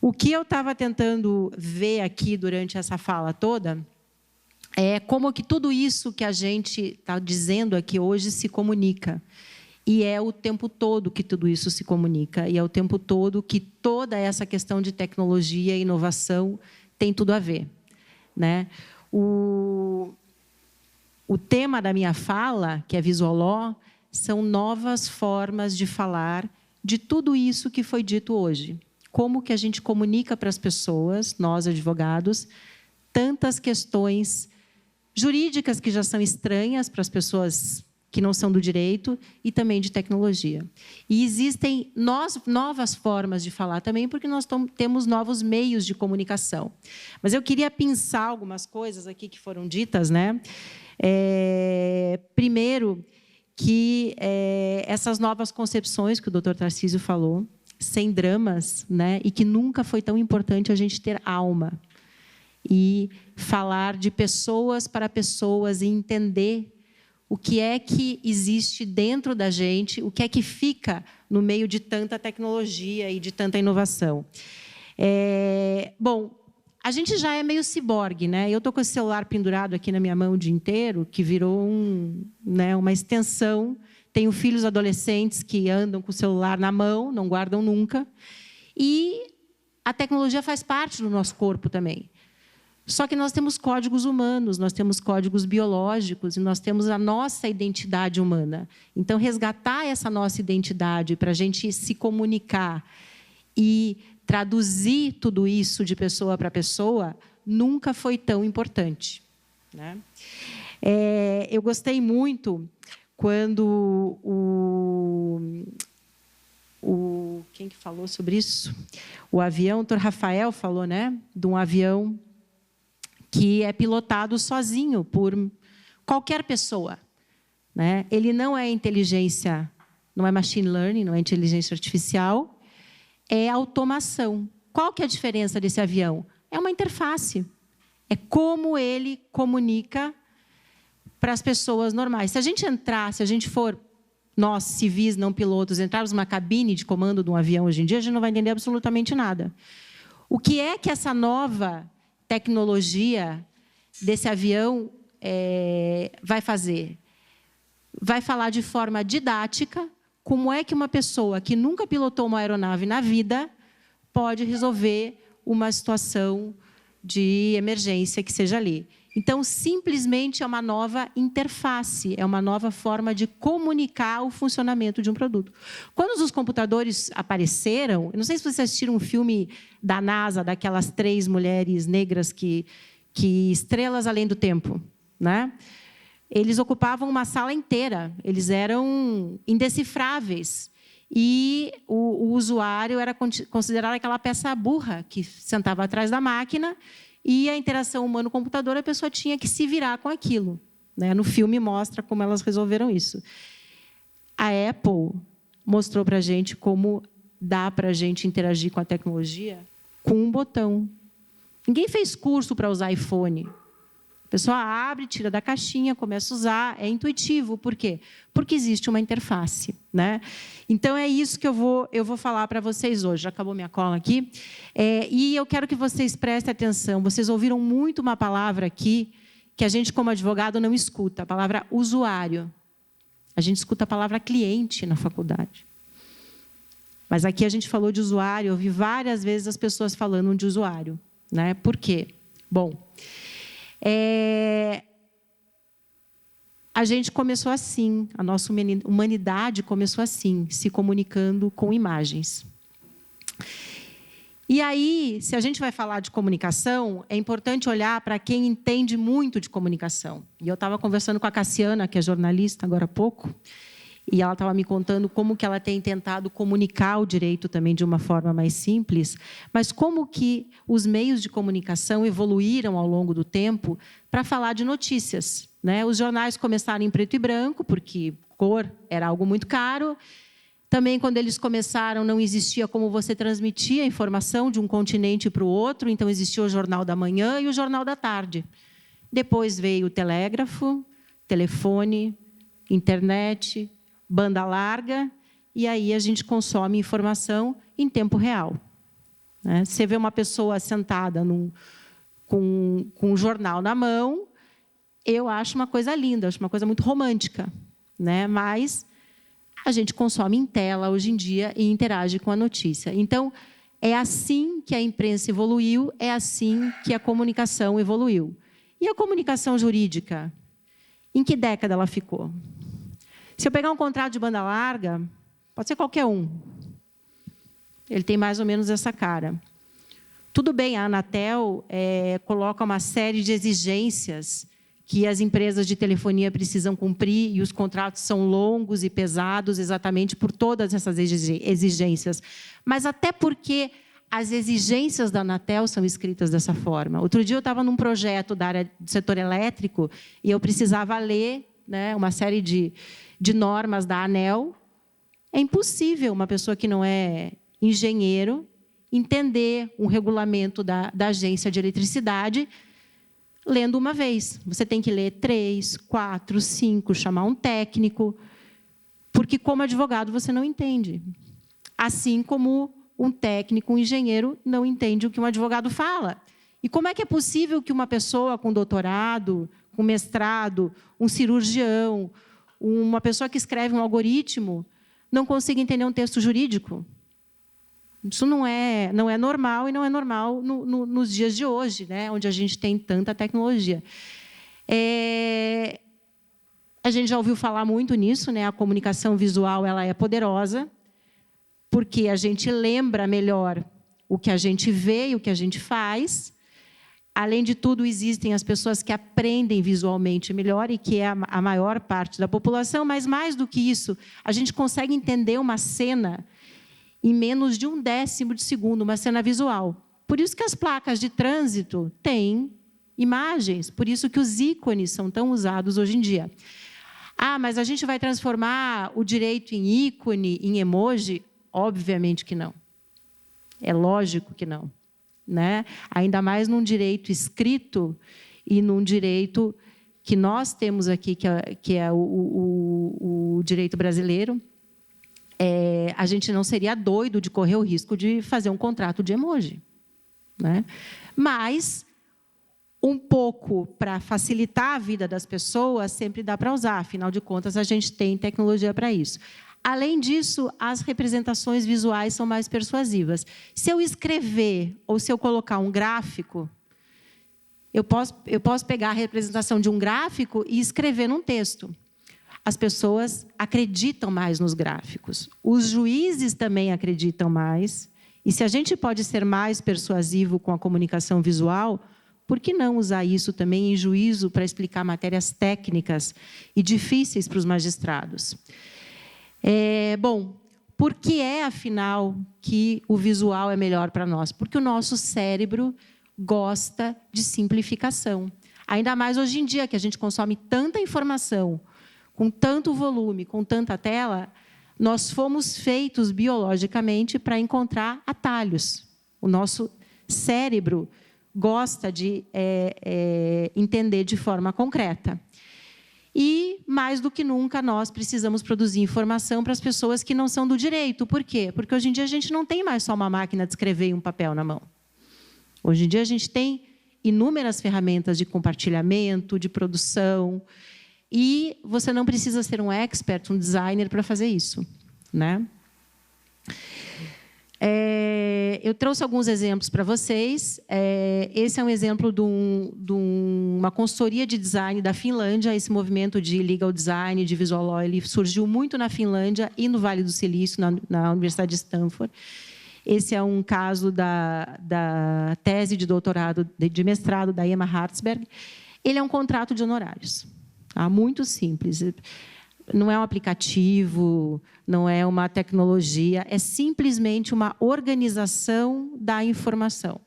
O que eu estava tentando ver aqui durante essa fala toda é como que tudo isso que a gente está dizendo aqui hoje se comunica. E é o tempo todo que tudo isso se comunica, e é o tempo todo que toda essa questão de tecnologia e inovação tem tudo a ver. Né? O tema da minha fala, que é Visual Law, são novas formas de falar de tudo isso que foi dito hoje. Como que a gente comunica para as pessoas, nós advogados, tantas questões jurídicas que já são estranhas para as pessoas que não são do direito e também de tecnologia. E existem novas formas de falar também, porque nós temos novos meios de comunicação. Mas eu queria pensar algumas coisas aqui que foram ditas, né? Primeiro, que essas novas concepções que o Dr. Tarcísio falou, sem dramas, né? E que nunca foi tão importante a gente ter alma e falar de pessoas para pessoas e entender o que é que existe dentro da gente, o que é que fica no meio de tanta tecnologia e de tanta inovação. Bom, a gente já é meio ciborgue, né? Eu estou com esse celular pendurado aqui na minha mão o dia inteiro, que virou uma extensão. Tenho filhos adolescentes que andam com o celular na mão, não guardam nunca. E a tecnologia faz parte do nosso corpo também. Só que nós temos códigos humanos, nós temos códigos biológicos e nós temos a nossa identidade humana. Então, resgatar essa nossa identidade para a gente se comunicar e traduzir tudo isso de pessoa para pessoa nunca foi tão importante, né? Eu gostei muito quando quem que falou sobre isso? O avião, o Dr. Rafael falou, né? De um avião que é pilotado sozinho por qualquer pessoa, né? Ele não é inteligência, não é machine learning, não é inteligência artificial, é automação. Qual que é a diferença desse avião? É uma interface. É como ele comunica para as pessoas normais. Se a gente for, nós, civis, não pilotos, entrarmos numa cabine de comando de um avião hoje em dia, a gente não vai entender absolutamente nada. O que é que essa nova tecnologia desse avião vai fazer? Vai falar de forma didática como é que uma pessoa que nunca pilotou uma aeronave na vida pode resolver uma situação de emergência que seja ali. Então, simplesmente é uma nova interface, é uma nova forma de comunicar o funcionamento de um produto. Quando os computadores apareceram, eu não sei se vocês assistiram um filme da NASA, daquelas 3 mulheres negras que Estrelas Além do Tempo, né? Eles ocupavam uma sala inteira, eles eram indecifráveis. E o usuário era considerado aquela peça burra que sentava atrás da máquina. E a interação humano-computador, a pessoa tinha que se virar com aquilo, né? No filme mostra como elas resolveram isso. A Apple mostrou para a gente como dá para a gente interagir com a tecnologia com um botão. Ninguém fez curso para usar iPhone. A pessoa abre, tira da caixinha, começa a usar, é intuitivo. Por quê? Porque existe uma interface, né? Então, é isso que eu vou falar para vocês hoje. Já acabou minha cola aqui. E eu quero que vocês prestem atenção. Vocês ouviram muito uma palavra aqui que a gente, como advogado, não escuta. A palavra usuário. A gente escuta a palavra cliente na faculdade. Mas aqui a gente falou de usuário. Eu ouvi várias vezes as pessoas falando de usuário, né? Por quê? Bom, a gente começou assim, a nossa humanidade começou assim, se comunicando com imagens. E aí, se a gente vai falar de comunicação, é importante olhar para quem entende muito de comunicação. E eu estava conversando com a Cassiana, que é jornalista, agora há pouco, e ela estava me contando como que ela tem tentado comunicar o direito também de uma forma mais simples, mas como que os meios de comunicação evoluíram ao longo do tempo para falar de notícias, né? Os jornais começaram em preto e branco, porque cor era algo muito caro. Também, quando eles começaram, não existia como você transmitir a informação de um continente para o outro, então existia o Jornal da Manhã e o Jornal da Tarde. Depois veio o telégrafo, telefone, internet, banda larga, e aí a gente consome informação em tempo real, né? Você vê uma pessoa sentada com um jornal na mão, eu acho uma coisa linda, acho uma coisa muito romântica, né? Mas a gente consome em tela hoje em dia e interage com a notícia. Então, é assim que a imprensa evoluiu, é assim que a comunicação evoluiu. E a comunicação jurídica? Em que década ela ficou? Se eu pegar um contrato de banda larga, pode ser qualquer um. Ele tem mais ou menos essa cara. Tudo bem, a Anatel coloca uma série de exigências que as empresas de telefonia precisam cumprir, e os contratos são longos e pesados exatamente por todas essas exigências. Mas até porque as exigências da Anatel são escritas dessa forma. Outro dia eu estava num projeto da área do setor elétrico e eu precisava ler, né, uma série de normas da ANEEL. É impossível uma pessoa que não é engenheiro entender um regulamento da Agência de Eletricidade lendo uma vez. Você tem que ler 3, 4, 5, chamar um técnico, porque, como advogado, você não entende. Assim como um técnico, um engenheiro, não entende o que um advogado fala. E como é que é possível que uma pessoa com doutorado, com mestrado, um cirurgião, uma pessoa que escreve um algoritmo, não consiga entender um texto jurídico? Isso não é normal, e não é normal nos dias de hoje, né, onde a gente tem tanta tecnologia. A gente já ouviu falar muito nisso, né? A comunicação visual ela é poderosa, porque a gente lembra melhor o que a gente vê e o que a gente faz. Além de tudo, existem as pessoas que aprendem visualmente melhor, e que é a maior parte da população, mas, mais do que isso, a gente consegue entender uma cena em menos de 1/10 de segundo, uma cena visual. Por isso que as placas de trânsito têm imagens, por isso que os ícones são tão usados hoje em dia. Ah, mas a gente vai transformar o direito em ícone, em emoji? Obviamente que não. É lógico que não, né? Ainda mais num direito escrito e num direito que nós temos aqui, que é o direito brasileiro. A gente não seria doido de correr o risco de fazer um contrato de emoji, né? Mas, um pouco para facilitar a vida das pessoas, sempre dá para usar. Afinal de contas, a gente tem tecnologia para isso. Além disso, as representações visuais são mais persuasivas. Se eu escrever ou se eu colocar um gráfico, eu posso pegar a representação de um gráfico e escrever num texto. As pessoas acreditam mais nos gráficos. Os juízes também acreditam mais. E se a gente pode ser mais persuasivo com a comunicação visual, por que não usar isso também em juízo para explicar matérias técnicas e difíceis para os magistrados? Bom, por que afinal, que o visual é melhor para nós? Porque o nosso cérebro gosta de simplificação. Ainda mais hoje em dia, que a gente consome tanta informação, com tanto volume, com tanta tela, nós fomos feitos biologicamente para encontrar atalhos. O nosso cérebro gosta de entender de forma concreta. E, mais do que nunca, nós precisamos produzir informação para as pessoas que não são do direito. Por quê? Porque hoje em dia a gente não tem mais só uma máquina de escrever e um papel na mão. Hoje em dia a gente tem inúmeras ferramentas de compartilhamento, de produção, e você não precisa ser um expert, um designer para fazer isso, né? Eu trouxe alguns exemplos para vocês. Esse é um exemplo de uma consultoria de design da Finlândia. Esse movimento de legal design, de visual law, ele surgiu muito na Finlândia e no Vale do Silício, na Universidade de Stanford. Esse é um caso da tese de doutorado, de mestrado da Emma Hartzberg. Ele é um contrato de honorários. Muito simples. Não é um aplicativo, não é uma tecnologia, é simplesmente uma organização da informação.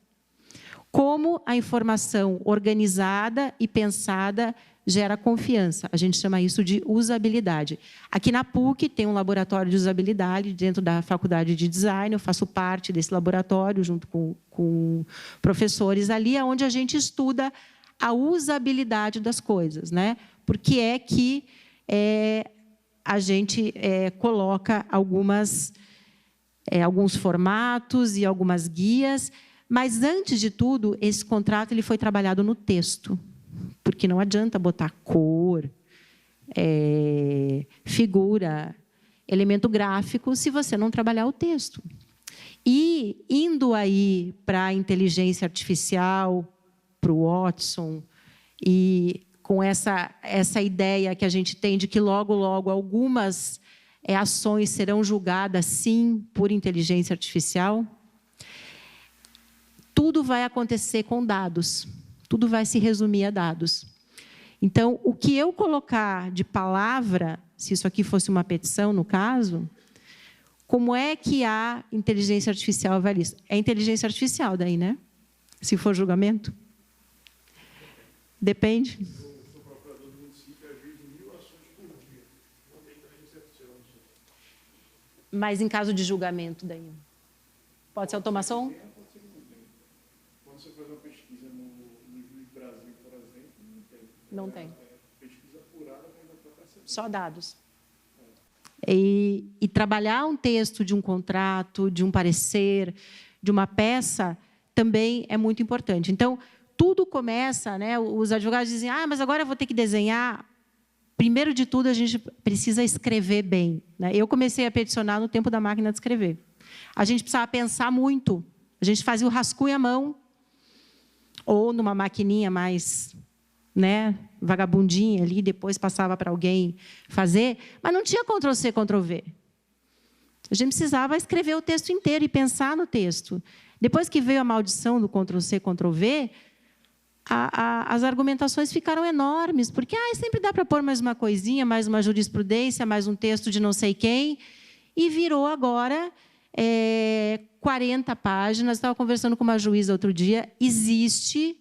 Como a informação organizada e pensada gera confiança. A gente chama isso de usabilidade. Aqui na PUC tem um laboratório de usabilidade dentro da Faculdade de Design. Eu faço parte desse laboratório junto com professores ali, onde a gente estuda a usabilidade das coisas, né? Porque é que a gente coloca alguns formatos e algumas guias, mas, antes de tudo, esse contrato ele foi trabalhado no texto, porque não adianta botar cor, figura, elemento gráfico, se você não trabalhar o texto. E, indo aí para a inteligência artificial, para o Watson, e com essa ideia que a gente tem de que, logo, logo, algumas ações serão julgadas, sim, por inteligência artificial? Tudo vai acontecer com dados. Tudo vai se resumir a dados. Então, o que eu colocar de palavra, se isso aqui fosse uma petição, no caso, como é que a inteligência artificial avalia isso? É inteligência artificial daí, né? Se for julgamento? Depende. Mas em caso de julgamento, daí? Pode ser automação? Quando você faz uma pesquisa no Juiz Brasil, por exemplo, não tem. Não tem. Pesquisa apurada, mas não está percebendo. Só dados. E trabalhar um texto de um contrato, de um parecer, de uma peça, também é muito importante. Então, tudo começa, né? Os advogados dizem, mas agora eu vou ter que desenhar. Primeiro de tudo, a gente precisa escrever bem, né? Eu comecei a peticionar no tempo da máquina de escrever. A gente precisava pensar muito. A gente fazia o rascunho à mão, ou numa maquininha mais, né, vagabundinha ali, depois passava para alguém fazer, mas não tinha Ctrl+C, Ctrl+V. A gente precisava escrever o texto inteiro e pensar no texto. Depois que veio a maldição do Ctrl+C, Ctrl+V, as argumentações ficaram enormes, porque sempre dá para pôr mais uma coisinha, mais uma jurisprudência, mais um texto de não sei quem, e virou agora 40 páginas. Estava conversando com uma juíza outro dia, existe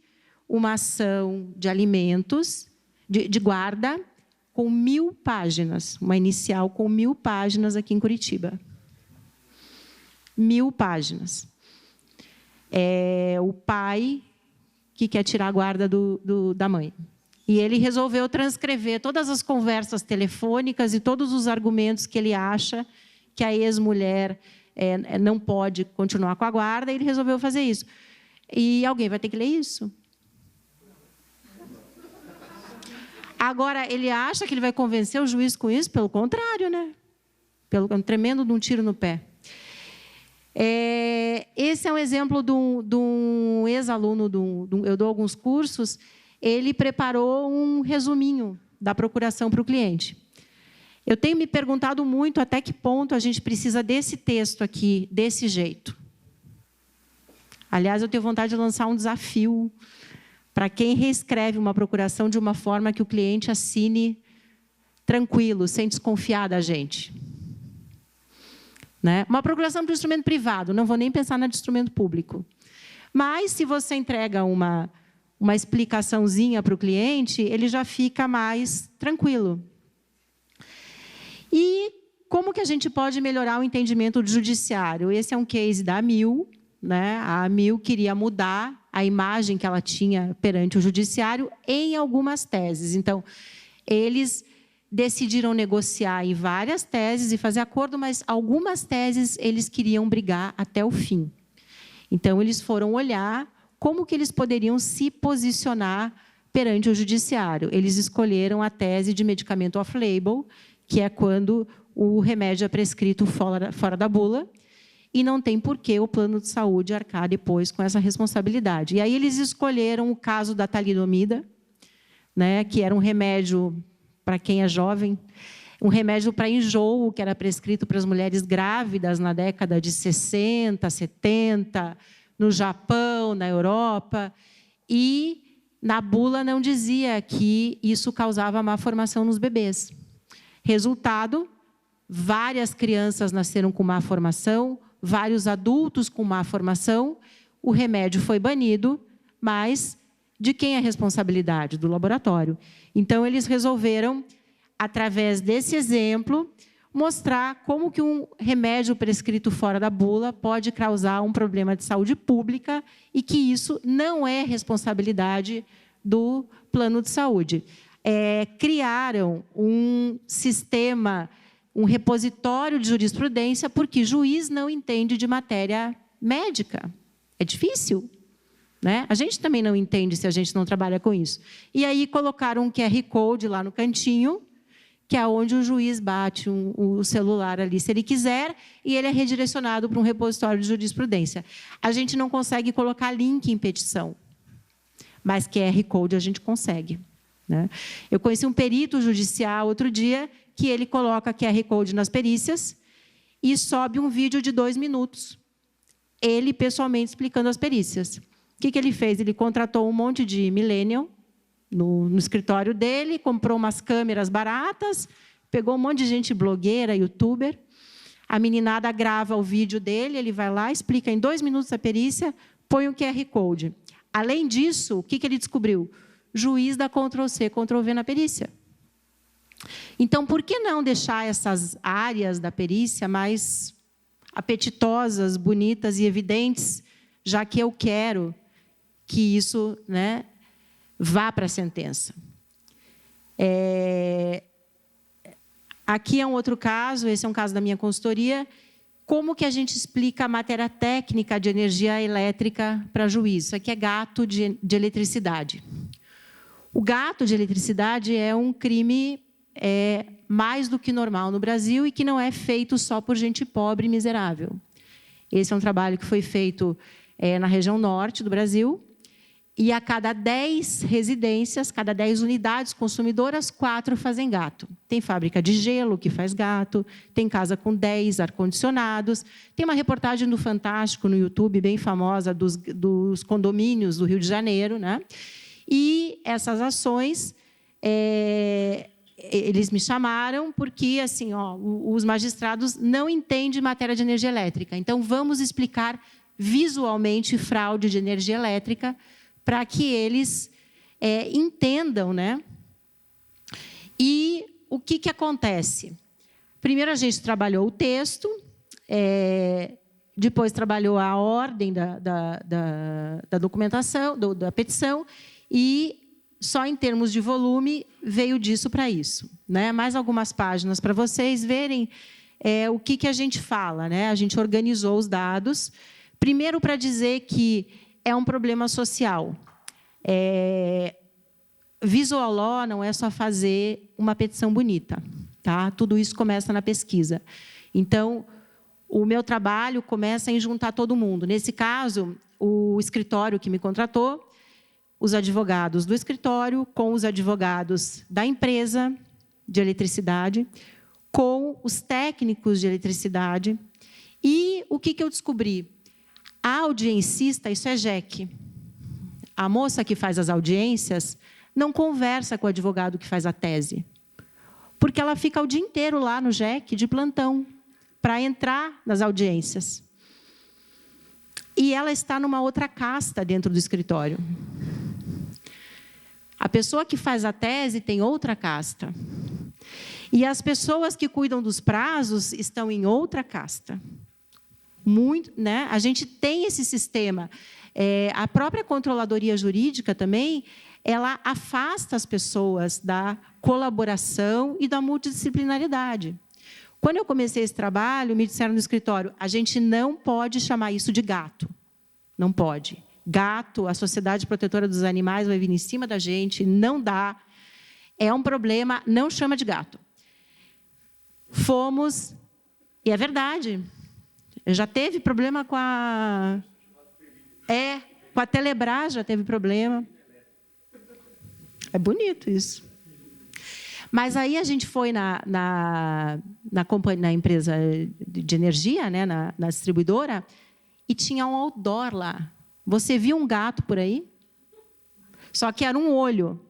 uma ação de alimentos, de guarda, com 1000 páginas, uma inicial com 1000 páginas aqui em Curitiba. 1000 páginas. O pai que quer tirar a guarda da mãe. E ele resolveu transcrever todas as conversas telefônicas e todos os argumentos que ele acha que a ex-mulher não pode continuar com a guarda, e ele resolveu fazer isso. E alguém vai ter que ler isso. Agora, ele acha que ele vai convencer o juiz com isso? Pelo contrário, né? Pelo tremendo de um tiro no pé. Esse é um exemplo de um ex-aluno, eu dou alguns cursos, ele preparou um resuminho da procuração para o cliente. Eu tenho me perguntado muito até que ponto a gente precisa desse texto aqui, desse jeito. Aliás, eu tenho vontade de lançar um desafio para quem reescreve uma procuração de uma forma que o cliente assine tranquilo, sem desconfiar da gente. Né? Uma procuração para um instrumento privado, não vou nem pensar na de instrumento público. Mas, se você entrega uma explicaçãozinha para o cliente, ele já fica mais tranquilo. E como que a gente pode melhorar o entendimento do judiciário? Esse é um case da AMIL. Né? A AMIL queria mudar a imagem que ela tinha perante o judiciário em algumas teses. Então, eles decidiram negociar em várias teses e fazer acordo, mas algumas teses eles queriam brigar até o fim. Então, eles foram olhar como que eles poderiam se posicionar perante o judiciário. Eles escolheram a tese de medicamento off-label, que é quando o remédio é prescrito fora da bula, e não tem por que o plano de saúde arcar depois com essa responsabilidade. E aí eles escolheram o caso da talidomida, né, que era um remédio, para quem é jovem, um remédio para enjoo, que era prescrito para as mulheres grávidas na década de 60, 70, no Japão, na Europa, e na bula não dizia que isso causava má formação nos bebês. Resultado, várias crianças nasceram com má formação, vários adultos com má formação, o remédio foi banido, mas de quem é a responsabilidade? Do laboratório. Então, eles resolveram, através desse exemplo, mostrar como que um remédio prescrito fora da bula pode causar um problema de saúde pública e que isso não é responsabilidade do plano de saúde. Criaram um sistema, um repositório de jurisprudência, porque juiz não entende de matéria médica. É difícil, né? A gente também não entende se a gente não trabalha com isso. E aí colocaram um QR Code lá no cantinho, que é onde o juiz bate o celular ali, se ele quiser, e ele é redirecionado para um repositório de jurisprudência. A gente não consegue colocar link em petição, mas QR Code a gente consegue. Né? Eu conheci um perito judicial outro dia que ele coloca QR Code nas perícias e sobe um vídeo de 2 minutos, ele pessoalmente explicando as perícias. O que ele fez? Ele contratou um monte de millennial no escritório dele, comprou umas câmeras baratas, pegou um monte de gente blogueira, youtuber, a meninada grava o vídeo dele, ele vai lá, explica em 2 minutos a perícia, põe um QR Code. Além disso, o que ele descobriu? Juiz dá Ctrl+C, Ctrl+V na perícia. Então, por que não deixar essas áreas da perícia mais apetitosas, bonitas e evidentes, já que eu quero que isso, né, vá para a sentença? Aqui é um outro caso, esse é um caso da minha consultoria. Como que a gente explica a matéria técnica de energia elétrica para juiz? Isso aqui é gato de eletricidade. O gato de eletricidade é um crime mais do que normal no Brasil e que não é feito só por gente pobre e miserável. Esse é um trabalho que foi feito na região norte do Brasil, e a cada 10 residências, cada 10 unidades consumidoras, 4 fazem gato. Tem fábrica de gelo que faz gato, tem casa com 10 ar-condicionados, tem uma reportagem do Fantástico no YouTube, bem famosa, dos condomínios do Rio de Janeiro, né? E essas ações, eles me chamaram porque assim, os magistrados não entendem matéria de energia elétrica. Então, vamos explicar visualmente fraude de energia elétrica para que eles entendam, né? E o que acontece? Primeiro, a gente trabalhou o texto, depois trabalhou a ordem da documentação, da petição, e só em termos de volume veio disso para isso, né? Mais algumas páginas para vocês verem o que a gente fala, né? A gente organizou os dados, primeiro para dizer que é um problema social. Visual law não é só fazer uma petição bonita, tá? Tudo isso começa na pesquisa. Então, o meu trabalho começa em juntar todo mundo. Nesse caso, o escritório que me contratou, os advogados do escritório com os advogados da empresa de eletricidade, com os técnicos de eletricidade. E o que eu descobri? A audiencista, isso é JEC. A moça que faz as audiências não conversa com o advogado que faz a tese, porque ela fica o dia inteiro lá no JEC, de plantão, para entrar nas audiências. E ela está numa outra casta dentro do escritório. A pessoa que faz a tese tem outra casta. E as pessoas que cuidam dos prazos estão em outra casta. Muito, né? A gente tem esse sistema. A própria controladoria jurídica também, ela afasta as pessoas da colaboração e da multidisciplinaridade. Quando eu comecei esse trabalho, me disseram no escritório, a gente não pode chamar isso de gato. Não pode. Gato, a Sociedade Protetora dos Animais vai vir em cima da gente, não dá. É um problema, não chama de gato. Fomos, e é verdade, já teve problema com a Telebrás, já teve problema. É bonito isso. Mas aí a gente foi na empresa de energia, né, na distribuidora, e tinha um outdoor lá. Você viu um gato por aí? Só que era um olho.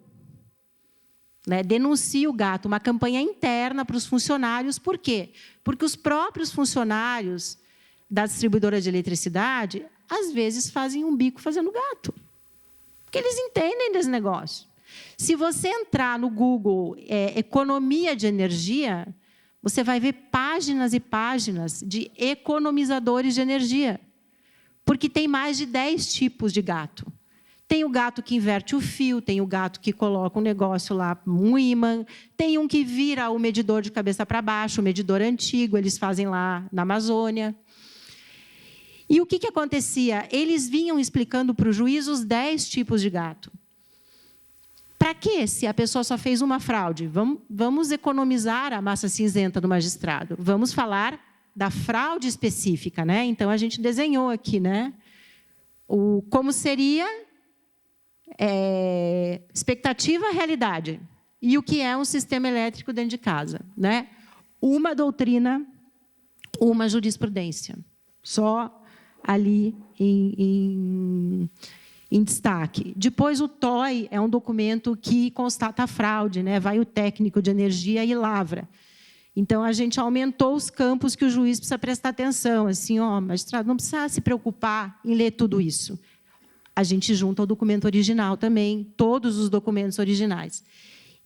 Né? Denuncia o gato, uma campanha interna para os funcionários. Por quê? Porque os próprios funcionários da distribuidora de eletricidade, às vezes, fazem um bico fazendo gato. Porque eles entendem desse negócio. Se você entrar no Google, economia de energia, você vai ver páginas e páginas de economizadores de energia. Porque tem mais de 10 tipos de gato. Tem o gato que inverte o fio, tem o gato que coloca um negócio lá, um ímã, tem um que vira o medidor de cabeça para baixo, o medidor antigo, eles fazem lá na Amazônia. E o que acontecia? Eles vinham explicando para o juiz os 10 tipos de gato. Para quê? Se a pessoa só fez uma fraude? Vamos economizar a massa cinzenta do magistrado. Vamos falar da fraude específica, né? Então, a gente desenhou aqui, né? Como seria expectativa, realidade. e o que é um sistema elétrico dentro de casa, né? Uma doutrina, uma jurisprudência, só ali em destaque. Depois, o TOI é um documento que constata a fraude, né? Vai o técnico de energia e lavra. Então, a gente aumentou os campos que o juiz precisa prestar atenção. Assim, ó, magistrado, não precisa se preocupar em ler tudo isso. A gente junta o documento original também, todos os documentos originais.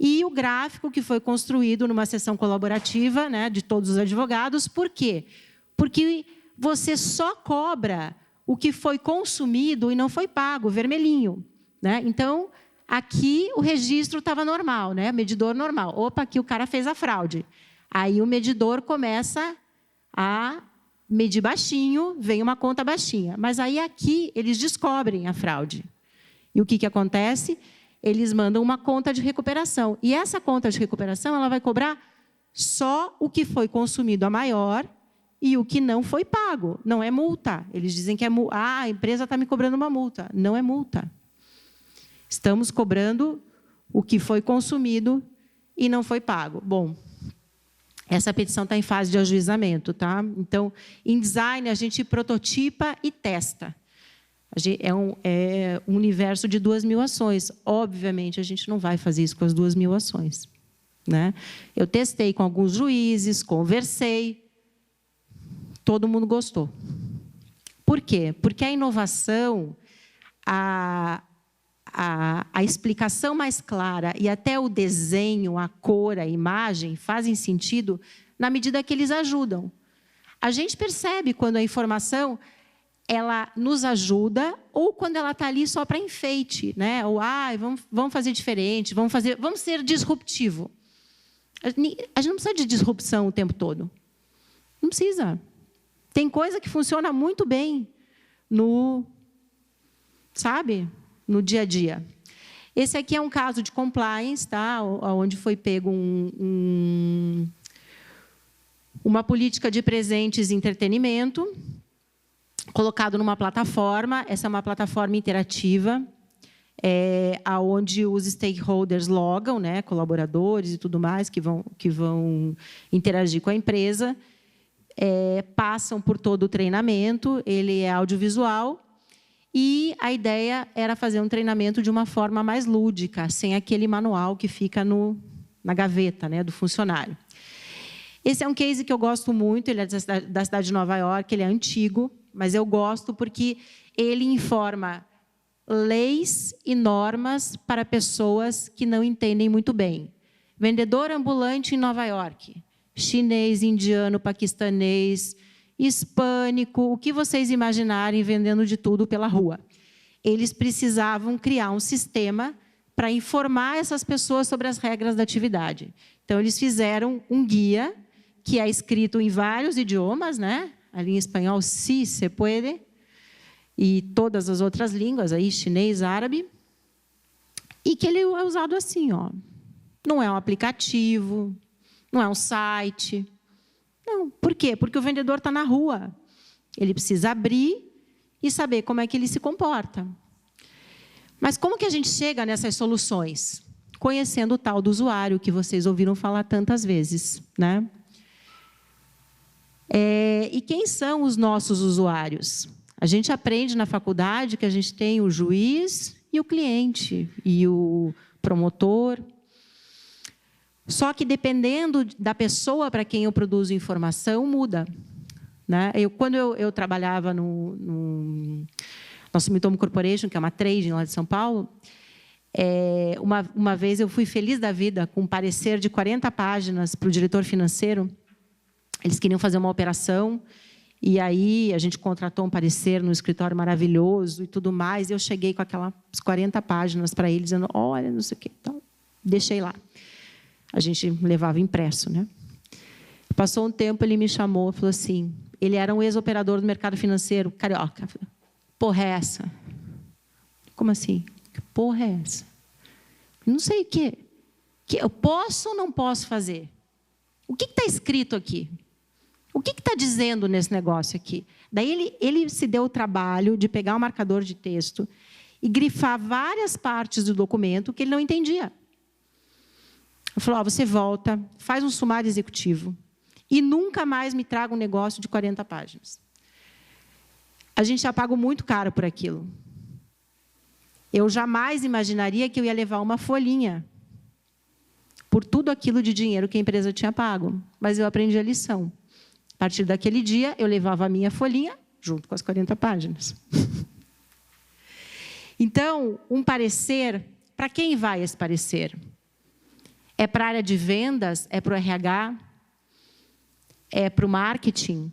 E o gráfico que foi construído numa sessão colaborativa, né, de todos os advogados. Por quê? Porque você só cobra o que foi consumido e não foi pago, vermelhinho, né? Então, aqui o registro estava normal, né? Medidor normal. Opa, aqui o cara fez a fraude. Aí o medidor começa a medir baixinho, vem uma conta baixinha. Mas aí aqui eles descobrem a fraude. E o que acontece? Eles mandam uma conta de recuperação. E essa conta de recuperação ela vai cobrar só o que foi consumido a maior e o que não foi pago. Não é multa. Eles dizem que é multa. Ah, a empresa está me cobrando uma multa. Não é multa. Estamos cobrando o que foi consumido e não foi pago. Bom, essa petição está em fase de ajuizamento, tá? Então, em design, a gente prototipa e testa. É um universo de 2.000 ações. Obviamente, a gente não vai fazer isso com as 2.000 ações, né? Eu testei com alguns juízes, conversei, todo mundo gostou. Por quê? Porque a inovação, a explicação mais clara e até o desenho, a cor, a imagem, fazem sentido na medida que eles ajudam. A gente percebe quando a informação ela nos ajuda ou quando ela está ali só para enfeite, né? Ou vamos fazer diferente, vamos ser disruptivo. A gente não precisa de disrupção o tempo todo. Não precisa. Tem coisa que funciona muito bem no dia a dia. Esse aqui é um caso de compliance, tá? Onde foi pego uma política de presentes e entretenimento, colocado numa plataforma. Essa é uma plataforma interativa, onde os stakeholders logam, né, colaboradores e tudo mais, que vão interagir com a empresa, passam por todo o treinamento, ele é audiovisual, e a ideia era fazer um treinamento de uma forma mais lúdica, sem aquele manual que fica na gaveta, né, do funcionário. Esse é um case que eu gosto muito, ele é da cidade de Nova York, ele é antigo, mas eu gosto porque ele informa leis e normas para pessoas que não entendem muito bem. Vendedor ambulante em Nova York, chinês, indiano, paquistanês, hispânico, o que vocês imaginarem vendendo de tudo pela rua. Eles precisavam criar um sistema para informar essas pessoas sobre as regras da atividade. Então, eles fizeram um guia que é escrito em vários idiomas, né? Ali em espanhol, sí se puede, e todas as outras línguas, aí, chinês, árabe, e que ele é usado assim, ó. Não é um aplicativo, não é um site. Não. Por quê? Porque o vendedor está na rua. Ele precisa abrir e saber como é que ele se comporta. Mas como que a gente chega nessas soluções? Conhecendo o tal do usuário, que vocês ouviram falar tantas vezes, né? E quem são os nossos usuários? A gente aprende na faculdade que a gente tem o juiz e o cliente, e o promotor. Só que, dependendo da pessoa para quem eu produzo informação, muda, né? Quando eu trabalhava no Sumitomo Corporation, que é uma trading lá de São Paulo, uma vez eu fui feliz da vida com um parecer de 40 páginas para o diretor financeiro. Eles queriam fazer uma operação, e aí a gente contratou um parecer no escritório maravilhoso e tudo mais, e eu cheguei com aquelas 40 páginas para eles, dizendo, olha, não sei o quê. Então, deixei lá. A gente levava impresso, né? Passou um tempo, ele me chamou, falou assim, ele era um ex-operador do mercado financeiro, carioca. Porra é essa? Como assim? Que porra é essa? Não sei o quê. Que eu posso ou não posso fazer? O que está escrito aqui? O que está dizendo nesse negócio aqui? Daí ele se deu o trabalho de pegar um marcador de texto e grifar várias partes do documento que ele não entendia. Ela falou, você volta, faz um sumário executivo e nunca mais me traga um negócio de 40 páginas. A gente já pagou muito caro por aquilo. Eu jamais imaginaria que eu ia levar uma folhinha por tudo aquilo de dinheiro que a empresa tinha pago. Mas eu aprendi a lição. A partir daquele dia, eu levava a minha folhinha junto com as 40 páginas. Então, um parecer, para quem vai esse parecer? É para a área de vendas? É para o RH? É para o marketing?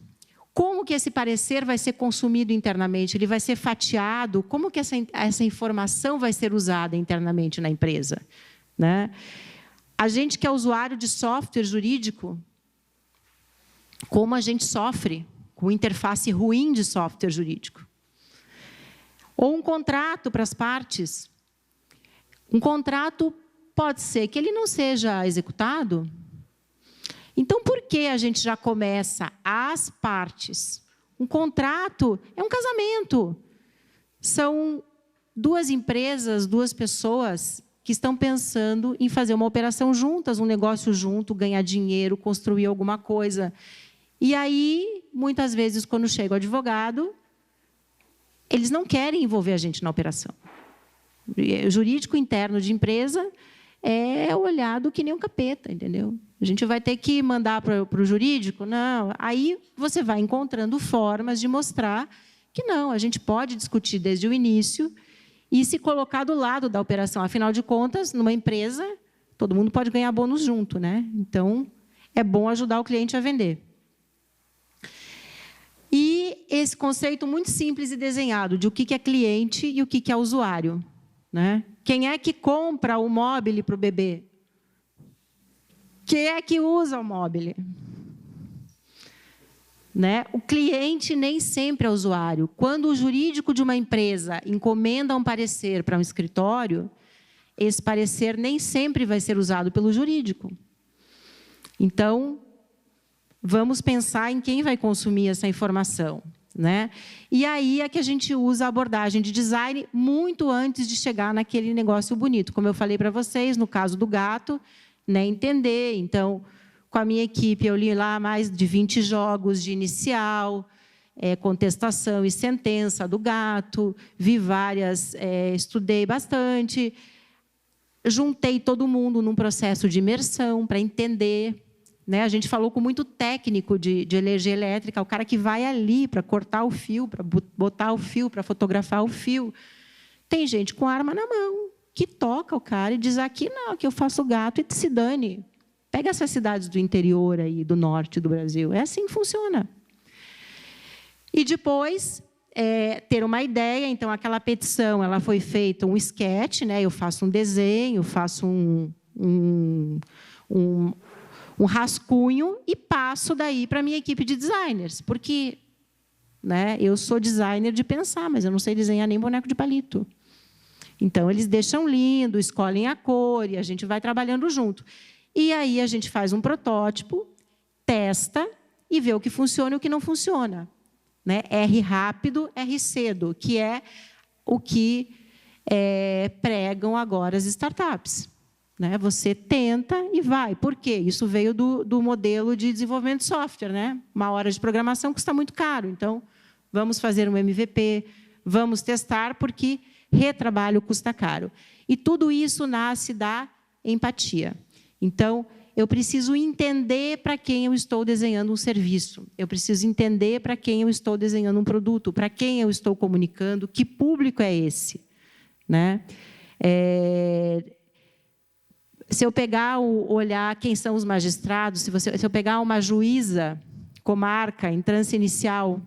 Como que esse parecer vai ser consumido internamente? Ele vai ser fatiado? Como que essa informação vai ser usada internamente na empresa? Né? A gente que é usuário de software jurídico, como a gente sofre com interface ruim de software jurídico? Ou um contrato para as partes. Um contrato pode ser que ele não seja executado. Então, por que a gente já começa as partes? Um contrato é um casamento. São duas empresas, duas pessoas que estão pensando em fazer uma operação juntas, um negócio junto, ganhar dinheiro, construir alguma coisa. E aí, muitas vezes, quando chega o advogado, eles não querem envolver a gente na operação. O jurídico interno de empresa é olhado que nem um capeta, entendeu? A gente vai ter que mandar para o jurídico? Não. Aí você vai encontrando formas de mostrar que não, a gente pode discutir desde o início e se colocar do lado da operação. Afinal de contas, numa empresa, todo mundo pode ganhar bônus junto, né? Então, é bom ajudar o cliente a vender. E esse conceito muito simples e desenhado de o que é cliente e o que é usuário. Né? Quem é que compra o móbile para o bebê? Quem é que usa o móbile? Né? O cliente nem sempre é usuário. Quando o jurídico de uma empresa encomenda um parecer para um escritório, esse parecer nem sempre vai ser usado pelo jurídico. Então, vamos pensar em quem vai consumir essa informação. Né? E aí é que a gente usa a abordagem de design muito antes de chegar naquele negócio bonito. Como eu falei para vocês, no caso do gato, né, entender. Então, com a minha equipe, eu li lá mais de 20 jogos de inicial, contestação e sentença do gato, vi várias, estudei bastante, juntei todo mundo num processo de imersão para entender. Né? A gente falou com muito técnico de energia elétrica, o cara que vai ali para cortar o fio, para botar o fio, para fotografar o fio. Tem gente com arma na mão, que toca o cara e diz, aqui não, aqui eu faço gato e se dane. Pega essas cidades do interior, aí, do norte do Brasil. É assim que funciona. E depois, ter uma ideia. Então, aquela petição ela foi feita um sketch, né? Eu faço um desenho, faço um rascunho e passo daí para a minha equipe de designers. Porque, né, eu sou designer de pensar, mas eu não sei desenhar nem boneco de palito. Então, eles deixam lindo, escolhem a cor e a gente vai trabalhando junto. E aí a gente faz um protótipo, testa e vê o que funciona e o que não funciona. Né? R rápido, R cedo, que é o que pregam agora as startups. Né? Você tenta e vai. Por quê? Isso veio do modelo de desenvolvimento de software. Né? Uma hora de programação custa muito caro. Então, vamos fazer um MVP, vamos testar, porque retrabalho custa caro. E tudo isso nasce da empatia. Então, eu preciso entender para quem eu estou desenhando um serviço. Eu preciso entender para quem eu estou desenhando um produto, para quem eu estou comunicando, que público é esse. Né? Se eu pegar olhar quem são os magistrados, se eu pegar uma juíza comarca em trânsito inicial,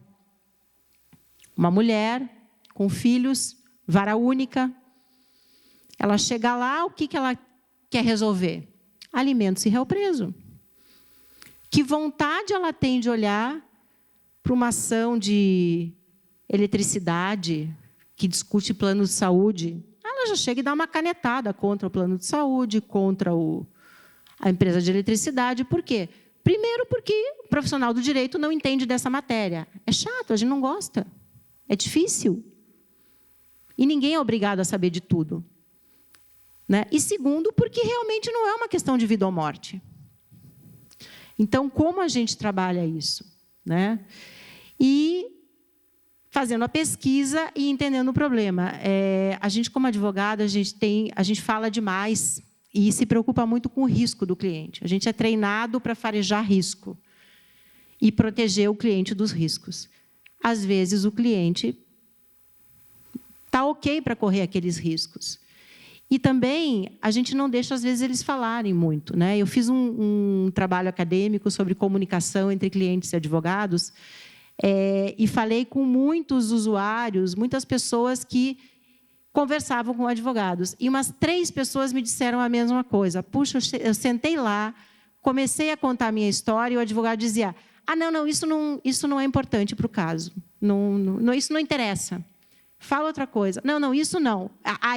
uma mulher com filhos, vara única, ela chega lá, o que ela quer resolver? Alimentos e réu preso. Que vontade ela tem de olhar para uma ação de eletricidade que discute plano de saúde? Ela já chega e dá uma canetada contra o plano de saúde, contra a empresa de eletricidade. Por quê? Primeiro, porque o profissional do direito não entende dessa matéria. É chato, a gente não gosta. É difícil. E ninguém é obrigado a saber de tudo. né? E segundo, porque realmente não é uma questão de vida ou morte. Então, como a gente trabalha isso, né? E fazendo a pesquisa e entendendo o problema. A gente, como advogado, a gente fala demais e se preocupa muito com o risco do cliente. A gente é treinado para farejar risco e proteger o cliente dos riscos. Às vezes, o cliente está ok para correr aqueles riscos. E também, a gente não deixa, às vezes, eles falarem muito, né? Eu fiz um trabalho acadêmico sobre comunicação entre clientes e advogados, e falei com muitos usuários, muitas pessoas que conversavam com advogados. E umas 3 pessoas me disseram a mesma coisa. Puxa, eu sentei lá, comecei a contar a minha história, e o advogado dizia: ah, não, isso não é importante para o caso. Isso não interessa. Fala outra coisa. Não, isso não.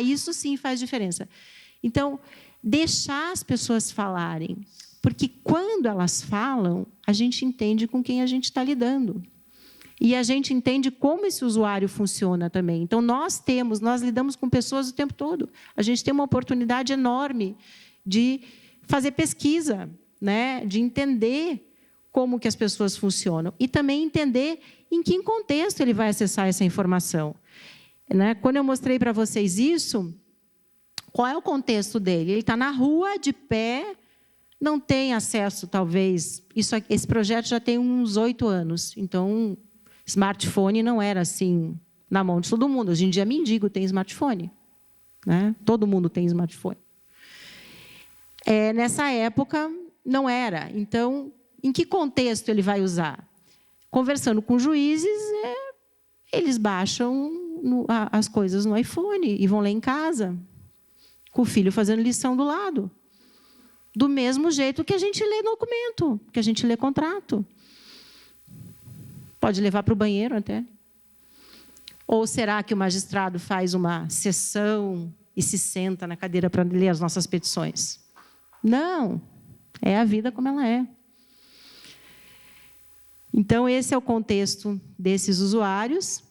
Isso sim faz diferença. Então, deixar as pessoas falarem. Porque, quando elas falam, a gente entende com quem a gente está lidando. E a gente entende como esse usuário funciona também. Então, nós lidamos com pessoas o tempo todo. A gente tem uma oportunidade enorme de fazer pesquisa, né? De entender como que as pessoas funcionam. E também entender em que contexto ele vai acessar essa informação. Né? Quando eu mostrei para vocês isso, qual é o contexto dele? Ele está na rua, de pé, não tem acesso, talvez... Esse projeto já tem uns 8 anos. Então, smartphone não era assim na mão de todo mundo. Hoje em dia, mendigo tem smartphone, né? Todo mundo tem smartphone. Nessa época, não era. Então, em que contexto ele vai usar? Conversando com juízes, eles baixam as coisas no iPhone e vão ler em casa, com o filho fazendo lição do lado. Do mesmo jeito que a gente lê documento, que a gente lê contrato. Pode levar para o banheiro até. Ou será que o magistrado faz uma sessão e se senta na cadeira para ler as nossas petições? Não. É a vida como ela é. Então, esse é o contexto desses usuários,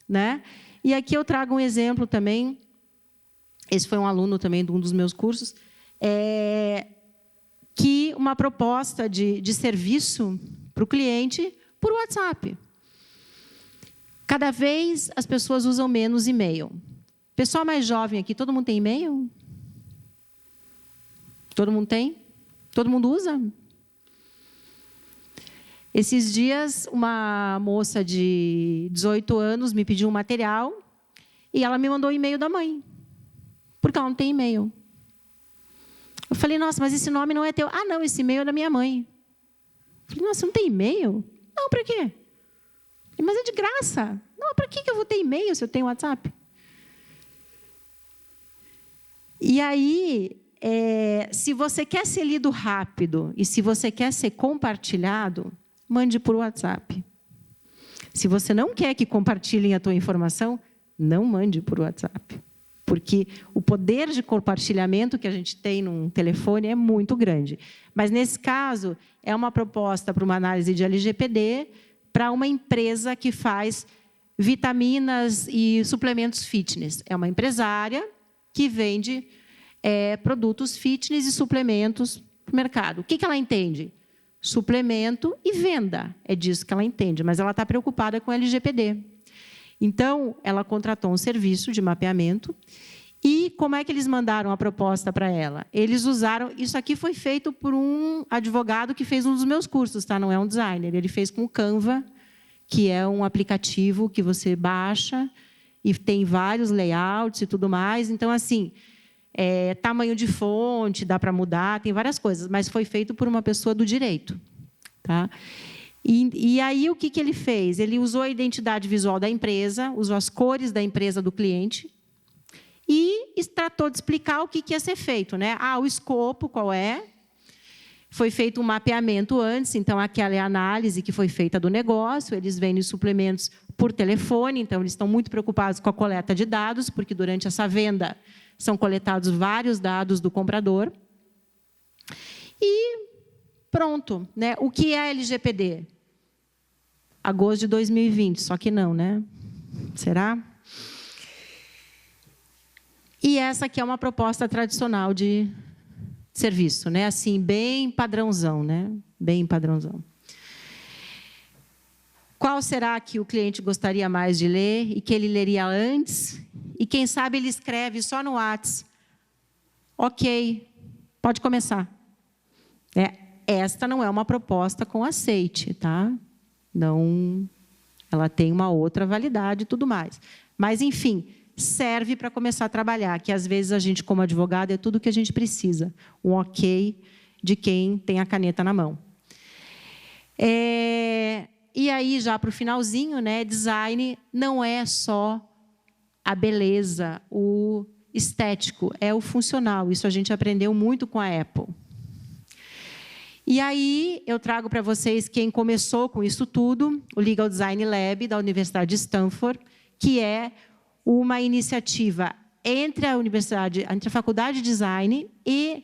né? E aqui eu trago um exemplo também. Esse foi um aluno também de um dos meus cursos, que uma proposta de serviço para o cliente por WhatsApp. Cada vez as pessoas usam menos e-mail. Pessoal mais jovem aqui, todo mundo tem e-mail? Todo mundo tem? Todo mundo usa? Esses dias, uma moça de 18 anos me pediu um material e ela me mandou o e-mail da mãe, porque ela não tem e-mail. Eu falei: nossa, mas esse nome não é teu. Ah, não, esse e-mail é da minha mãe. Eu falei: nossa, você não tem e-mail? Não, para quê? Mas é de graça. Não, para que eu vou ter e-mail se eu tenho WhatsApp? E aí, se você quer ser lido rápido e se você quer ser compartilhado, mande por WhatsApp. Se você não quer que compartilhem a tua informação, não mande por WhatsApp. Porque o poder de compartilhamento que a gente tem num telefone é muito grande. Mas, nesse caso, é uma proposta para uma análise de LGPD para uma empresa que faz vitaminas e suplementos fitness. É uma empresária que vende produtos fitness e suplementos para o mercado. O que ela entende? Suplemento e venda. É disso que ela entende, mas ela está preocupada com LGPD. Então, ela contratou um serviço de mapeamento. E como é que eles mandaram a proposta para ela? Eles usaram... Isso aqui foi feito por um advogado que fez um dos meus cursos, tá? Não é um designer. Ele fez com o Canva, que é um aplicativo que você baixa e tem vários layouts e tudo mais. Então, assim, tamanho de fonte, dá para mudar, tem várias coisas, mas foi feito por uma pessoa do direito. Tá? E aí, o que ele fez? Ele usou a identidade visual da empresa, usou as cores da empresa do cliente e tratou de explicar o que ia ser feito, né? O escopo, qual é? Foi feito um mapeamento antes, então, aquela é a análise que foi feita do negócio. Eles vendem suplementos por telefone, então, eles estão muito preocupados com a coleta de dados, porque, durante essa venda, são coletados vários dados do comprador. E pronto, né? O que é a LGPD? Agosto de 2020, só que não, né? Será? E essa aqui é uma proposta tradicional de serviço, né? Assim, bem padrãozão, né? Bem padrãozão. Qual será que o cliente gostaria mais de ler e que ele leria antes? E quem sabe ele escreve só no WhatsApp. Ok, pode começar. Esta não é uma proposta com aceite, tá? Não, ela tem uma outra validade e tudo mais. Mas, enfim, serve para começar a trabalhar, que às vezes a gente, como advogado, é tudo o que a gente precisa. Um ok de quem tem a caneta na mão. E aí, já para o finalzinho, né, design não é só a beleza, o estético, é o funcional. Isso a gente aprendeu muito com a Apple. E aí, eu trago para vocês quem começou com isso tudo, o Legal Design Lab, da Universidade de Stanford, que é uma iniciativa entre a Faculdade de Design,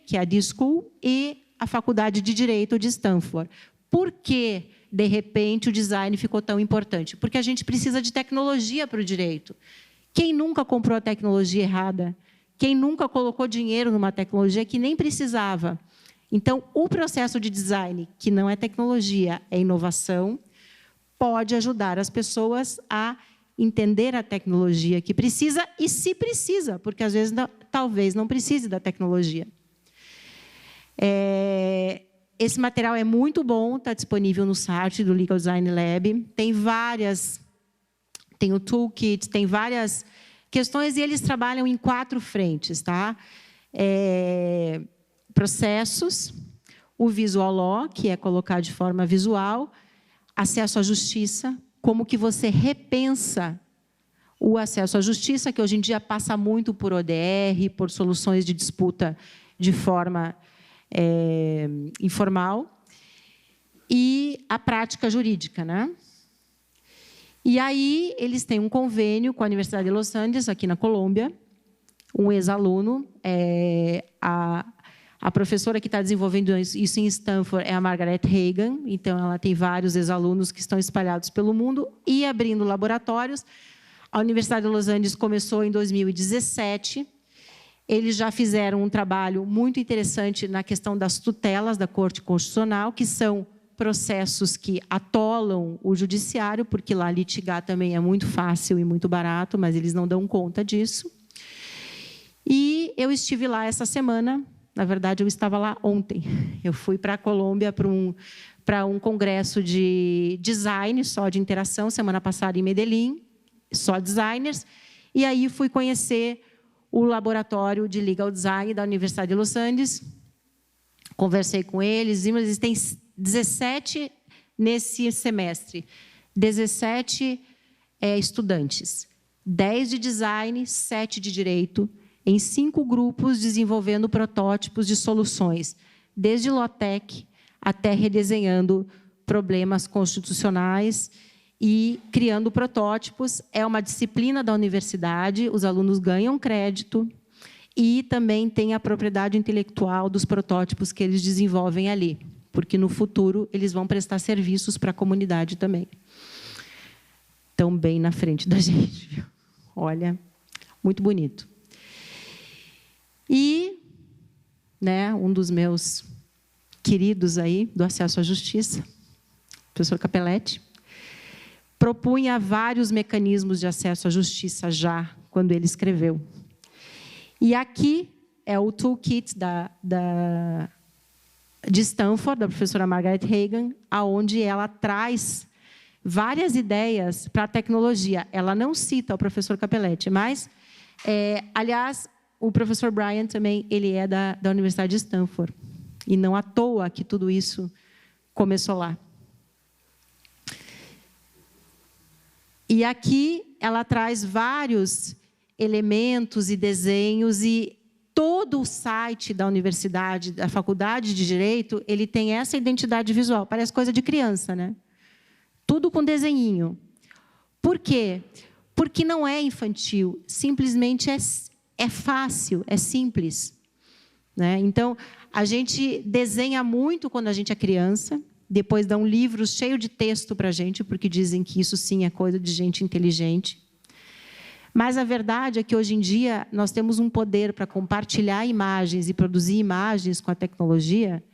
que é a D-School, e a Faculdade de Direito de Stanford. Por que, de repente, o design ficou tão importante? Porque a gente precisa de tecnologia para o direito. Quem nunca comprou a tecnologia errada? Quem nunca colocou dinheiro numa tecnologia que nem precisava? Então, o processo de design, que não é tecnologia, é inovação, pode ajudar as pessoas a entender a tecnologia que precisa e se precisa, porque, às vezes, talvez não precise da tecnologia. Esse material é muito bom, está disponível no site do Legal Design Lab. Tem o toolkit, tem várias questões, e eles trabalham em 4 frentes, tá? Processos, o visual law, que é colocar de forma visual, acesso à justiça, como que você repensa o acesso à justiça, que hoje em dia passa muito por ODR, por soluções de disputa de forma informal, e a prática jurídica, né? E aí, eles têm um convênio com a Universidade de Los Angeles, aqui na Colômbia. Um ex-aluno, a professora que está desenvolvendo isso em Stanford é a Margaret Hagan, então ela tem vários ex-alunos que estão espalhados pelo mundo e abrindo laboratórios. A Universidade de Los Angeles começou em 2017. Eles já fizeram um trabalho muito interessante na questão das tutelas da Corte Constitucional, que são processos que atolam o judiciário, porque lá litigar também é muito fácil e muito barato, mas eles não dão conta disso. E eu estive lá essa semana, na verdade, eu estava lá ontem. Eu fui para a Colômbia para um congresso de design, só de interação, semana passada em Medellín, só designers, e aí fui conhecer o laboratório de Legal Design da Universidade de Los Angeles. Conversei com eles, e eles têm 17 nesse semestre, 17 estudantes, 10 de design, 7 de direito, em 5 grupos desenvolvendo protótipos de soluções, desde low-tech até redesenhando problemas constitucionais e criando protótipos. É uma disciplina da universidade, os alunos ganham crédito e também tem a propriedade intelectual dos protótipos que eles desenvolvem ali, porque, no futuro, eles vão prestar serviços para a comunidade também. Estão bem na frente da gente, viu? Olha, muito bonito. E, né, um dos meus queridos aí, do acesso à justiça, o professor Capelletti, propunha vários mecanismos de acesso à justiça já, quando ele escreveu. E aqui é o toolkit de Stanford, da professora Margaret Hagan, aonde ela traz várias ideias para a tecnologia. Ela não cita o professor Capelletti, mas, aliás, o professor Brian também, ele é da Universidade de Stanford. E não à toa que tudo isso começou lá. E aqui ela traz vários elementos e desenhos, e todo o site da universidade, da Faculdade de Direito, ele tem essa identidade visual. Parece coisa de criança, né? Tudo com desenhinho. Por quê? Porque não é infantil, simplesmente é fácil, é simples, né? Então, a gente desenha muito quando a gente é criança, depois dão livros cheios de texto para a gente, porque dizem que isso sim é coisa de gente inteligente. Mas a verdade é que, hoje em dia, nós temos um poder para compartilhar imagens e produzir imagens com a tecnologia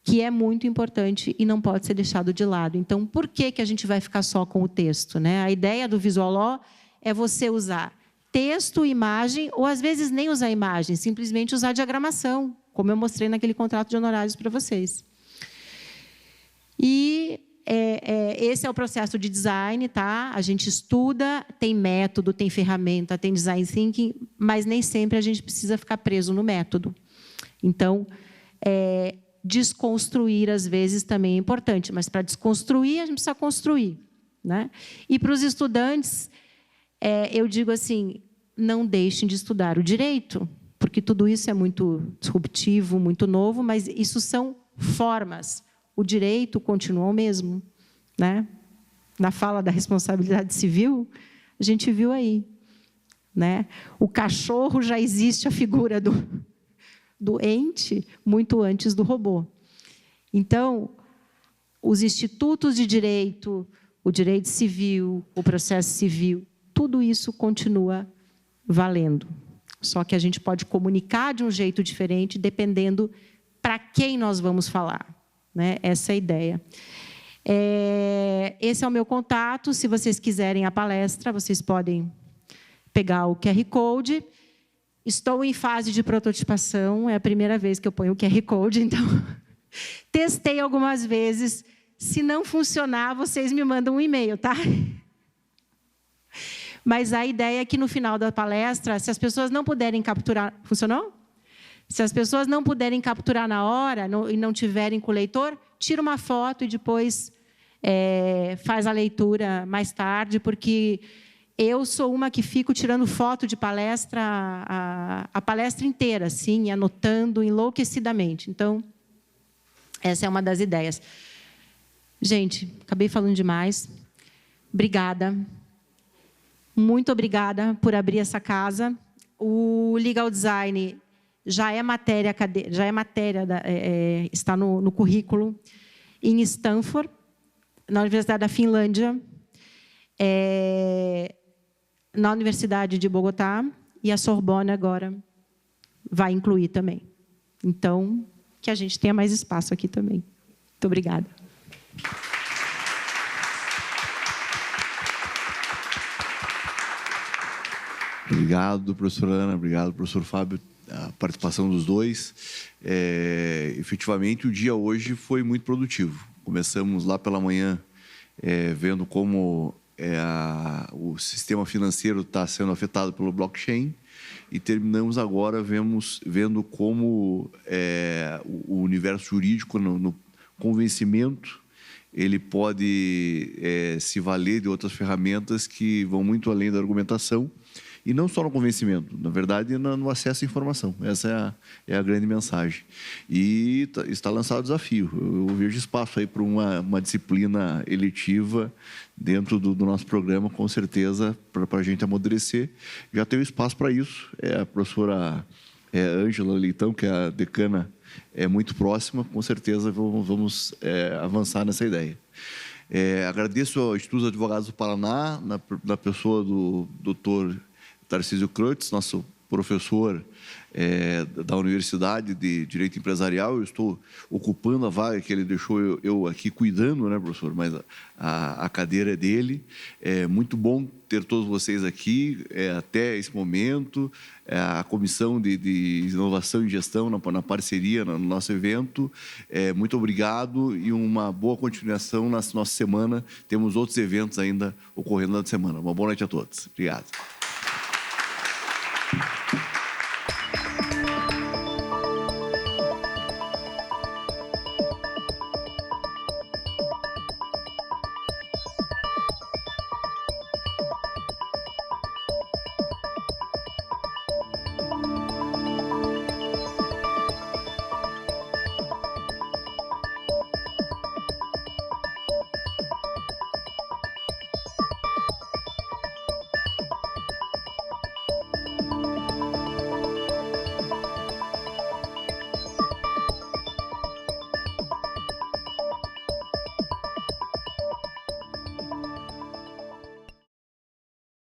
que é muito importante e não pode ser deixado de lado. Então, por que a gente vai ficar só com o texto, né? A ideia do Visual Law é você usar texto, imagem, ou às vezes nem usar imagem, simplesmente usar diagramação, como eu mostrei naquele contrato de honorários para vocês. E esse é o processo de design, tá? A gente estuda, tem método, tem ferramenta, tem design thinking, mas nem sempre a gente precisa ficar preso no método. Então, desconstruir, às vezes, também é importante, mas para desconstruir, a gente precisa construir, né? E para os estudantes, eu digo assim, não deixem de estudar o direito, porque tudo isso é muito disruptivo, muito novo, mas isso são formas. O direito continua o mesmo, né? Na fala da responsabilidade civil, a gente viu aí, né? O cachorro já existe a figura do ente muito antes do robô. Então, os institutos de direito, o direito civil, o processo civil, tudo isso continua valendo. Só que a gente pode comunicar de um jeito diferente, dependendo para quem nós vamos falar, né? Essa é a ideia. Esse é o meu contato. Se vocês quiserem a palestra, vocês podem pegar o QR Code. Estou em fase de prototipação, é a primeira vez que eu ponho o QR Code, então testei algumas vezes. Se não funcionar, vocês me mandam um e-mail, tá? Mas a ideia é que, no final da palestra, se as pessoas não puderem capturar... Funcionou? Se as pessoas não puderem capturar na hora e não tiverem com o leitor, tira uma foto e depois faz a leitura mais tarde, porque eu sou uma que fico tirando foto de palestra, a palestra inteira, assim, anotando enlouquecidamente. Então, essa é uma das ideias. Gente, acabei falando demais. Obrigada. Muito obrigada por abrir essa casa. O Legal Design já é matéria, está no currículo, em Stanford, na Universidade da Finlândia, na Universidade de Bogotá, e a Sorbonne agora vai incluir também. Então, que a gente tenha mais espaço aqui também. Muito obrigada. Obrigado, professora Ana. Obrigado, professor Fábio. A participação dos dois. Efetivamente, o dia hoje foi muito produtivo. Começamos lá pela manhã vendo como o sistema financeiro está sendo afetado pelo blockchain e terminamos agora vendo como o universo jurídico, no convencimento, ele pode se valer de outras ferramentas que vão muito além da argumentação. E não só no convencimento, na verdade, no acesso à informação. Essa é a grande mensagem. E está lançado o desafio. Eu vejo espaço aí para uma disciplina eletiva dentro do nosso programa, com certeza, para a gente amadurecer. Já tem espaço para isso. A professora Ângela Leitão, que é a decana, é muito próxima. Com certeza, vamos avançar nessa ideia. Agradeço ao Instituto dos Advogados do Paraná, na pessoa do doutor Tarcísio Kreutz, nosso professor da Universidade de Direito Empresarial. Eu estou ocupando a vaga que ele deixou eu aqui cuidando, né, professor? Mas a cadeira é dele. É muito bom ter todos vocês aqui até esse momento. A Comissão de Inovação e Gestão na parceria no nosso evento. Muito obrigado e uma boa continuação na nossa semana. Temos outros eventos ainda ocorrendo na semana. Uma boa noite a todos. Obrigado.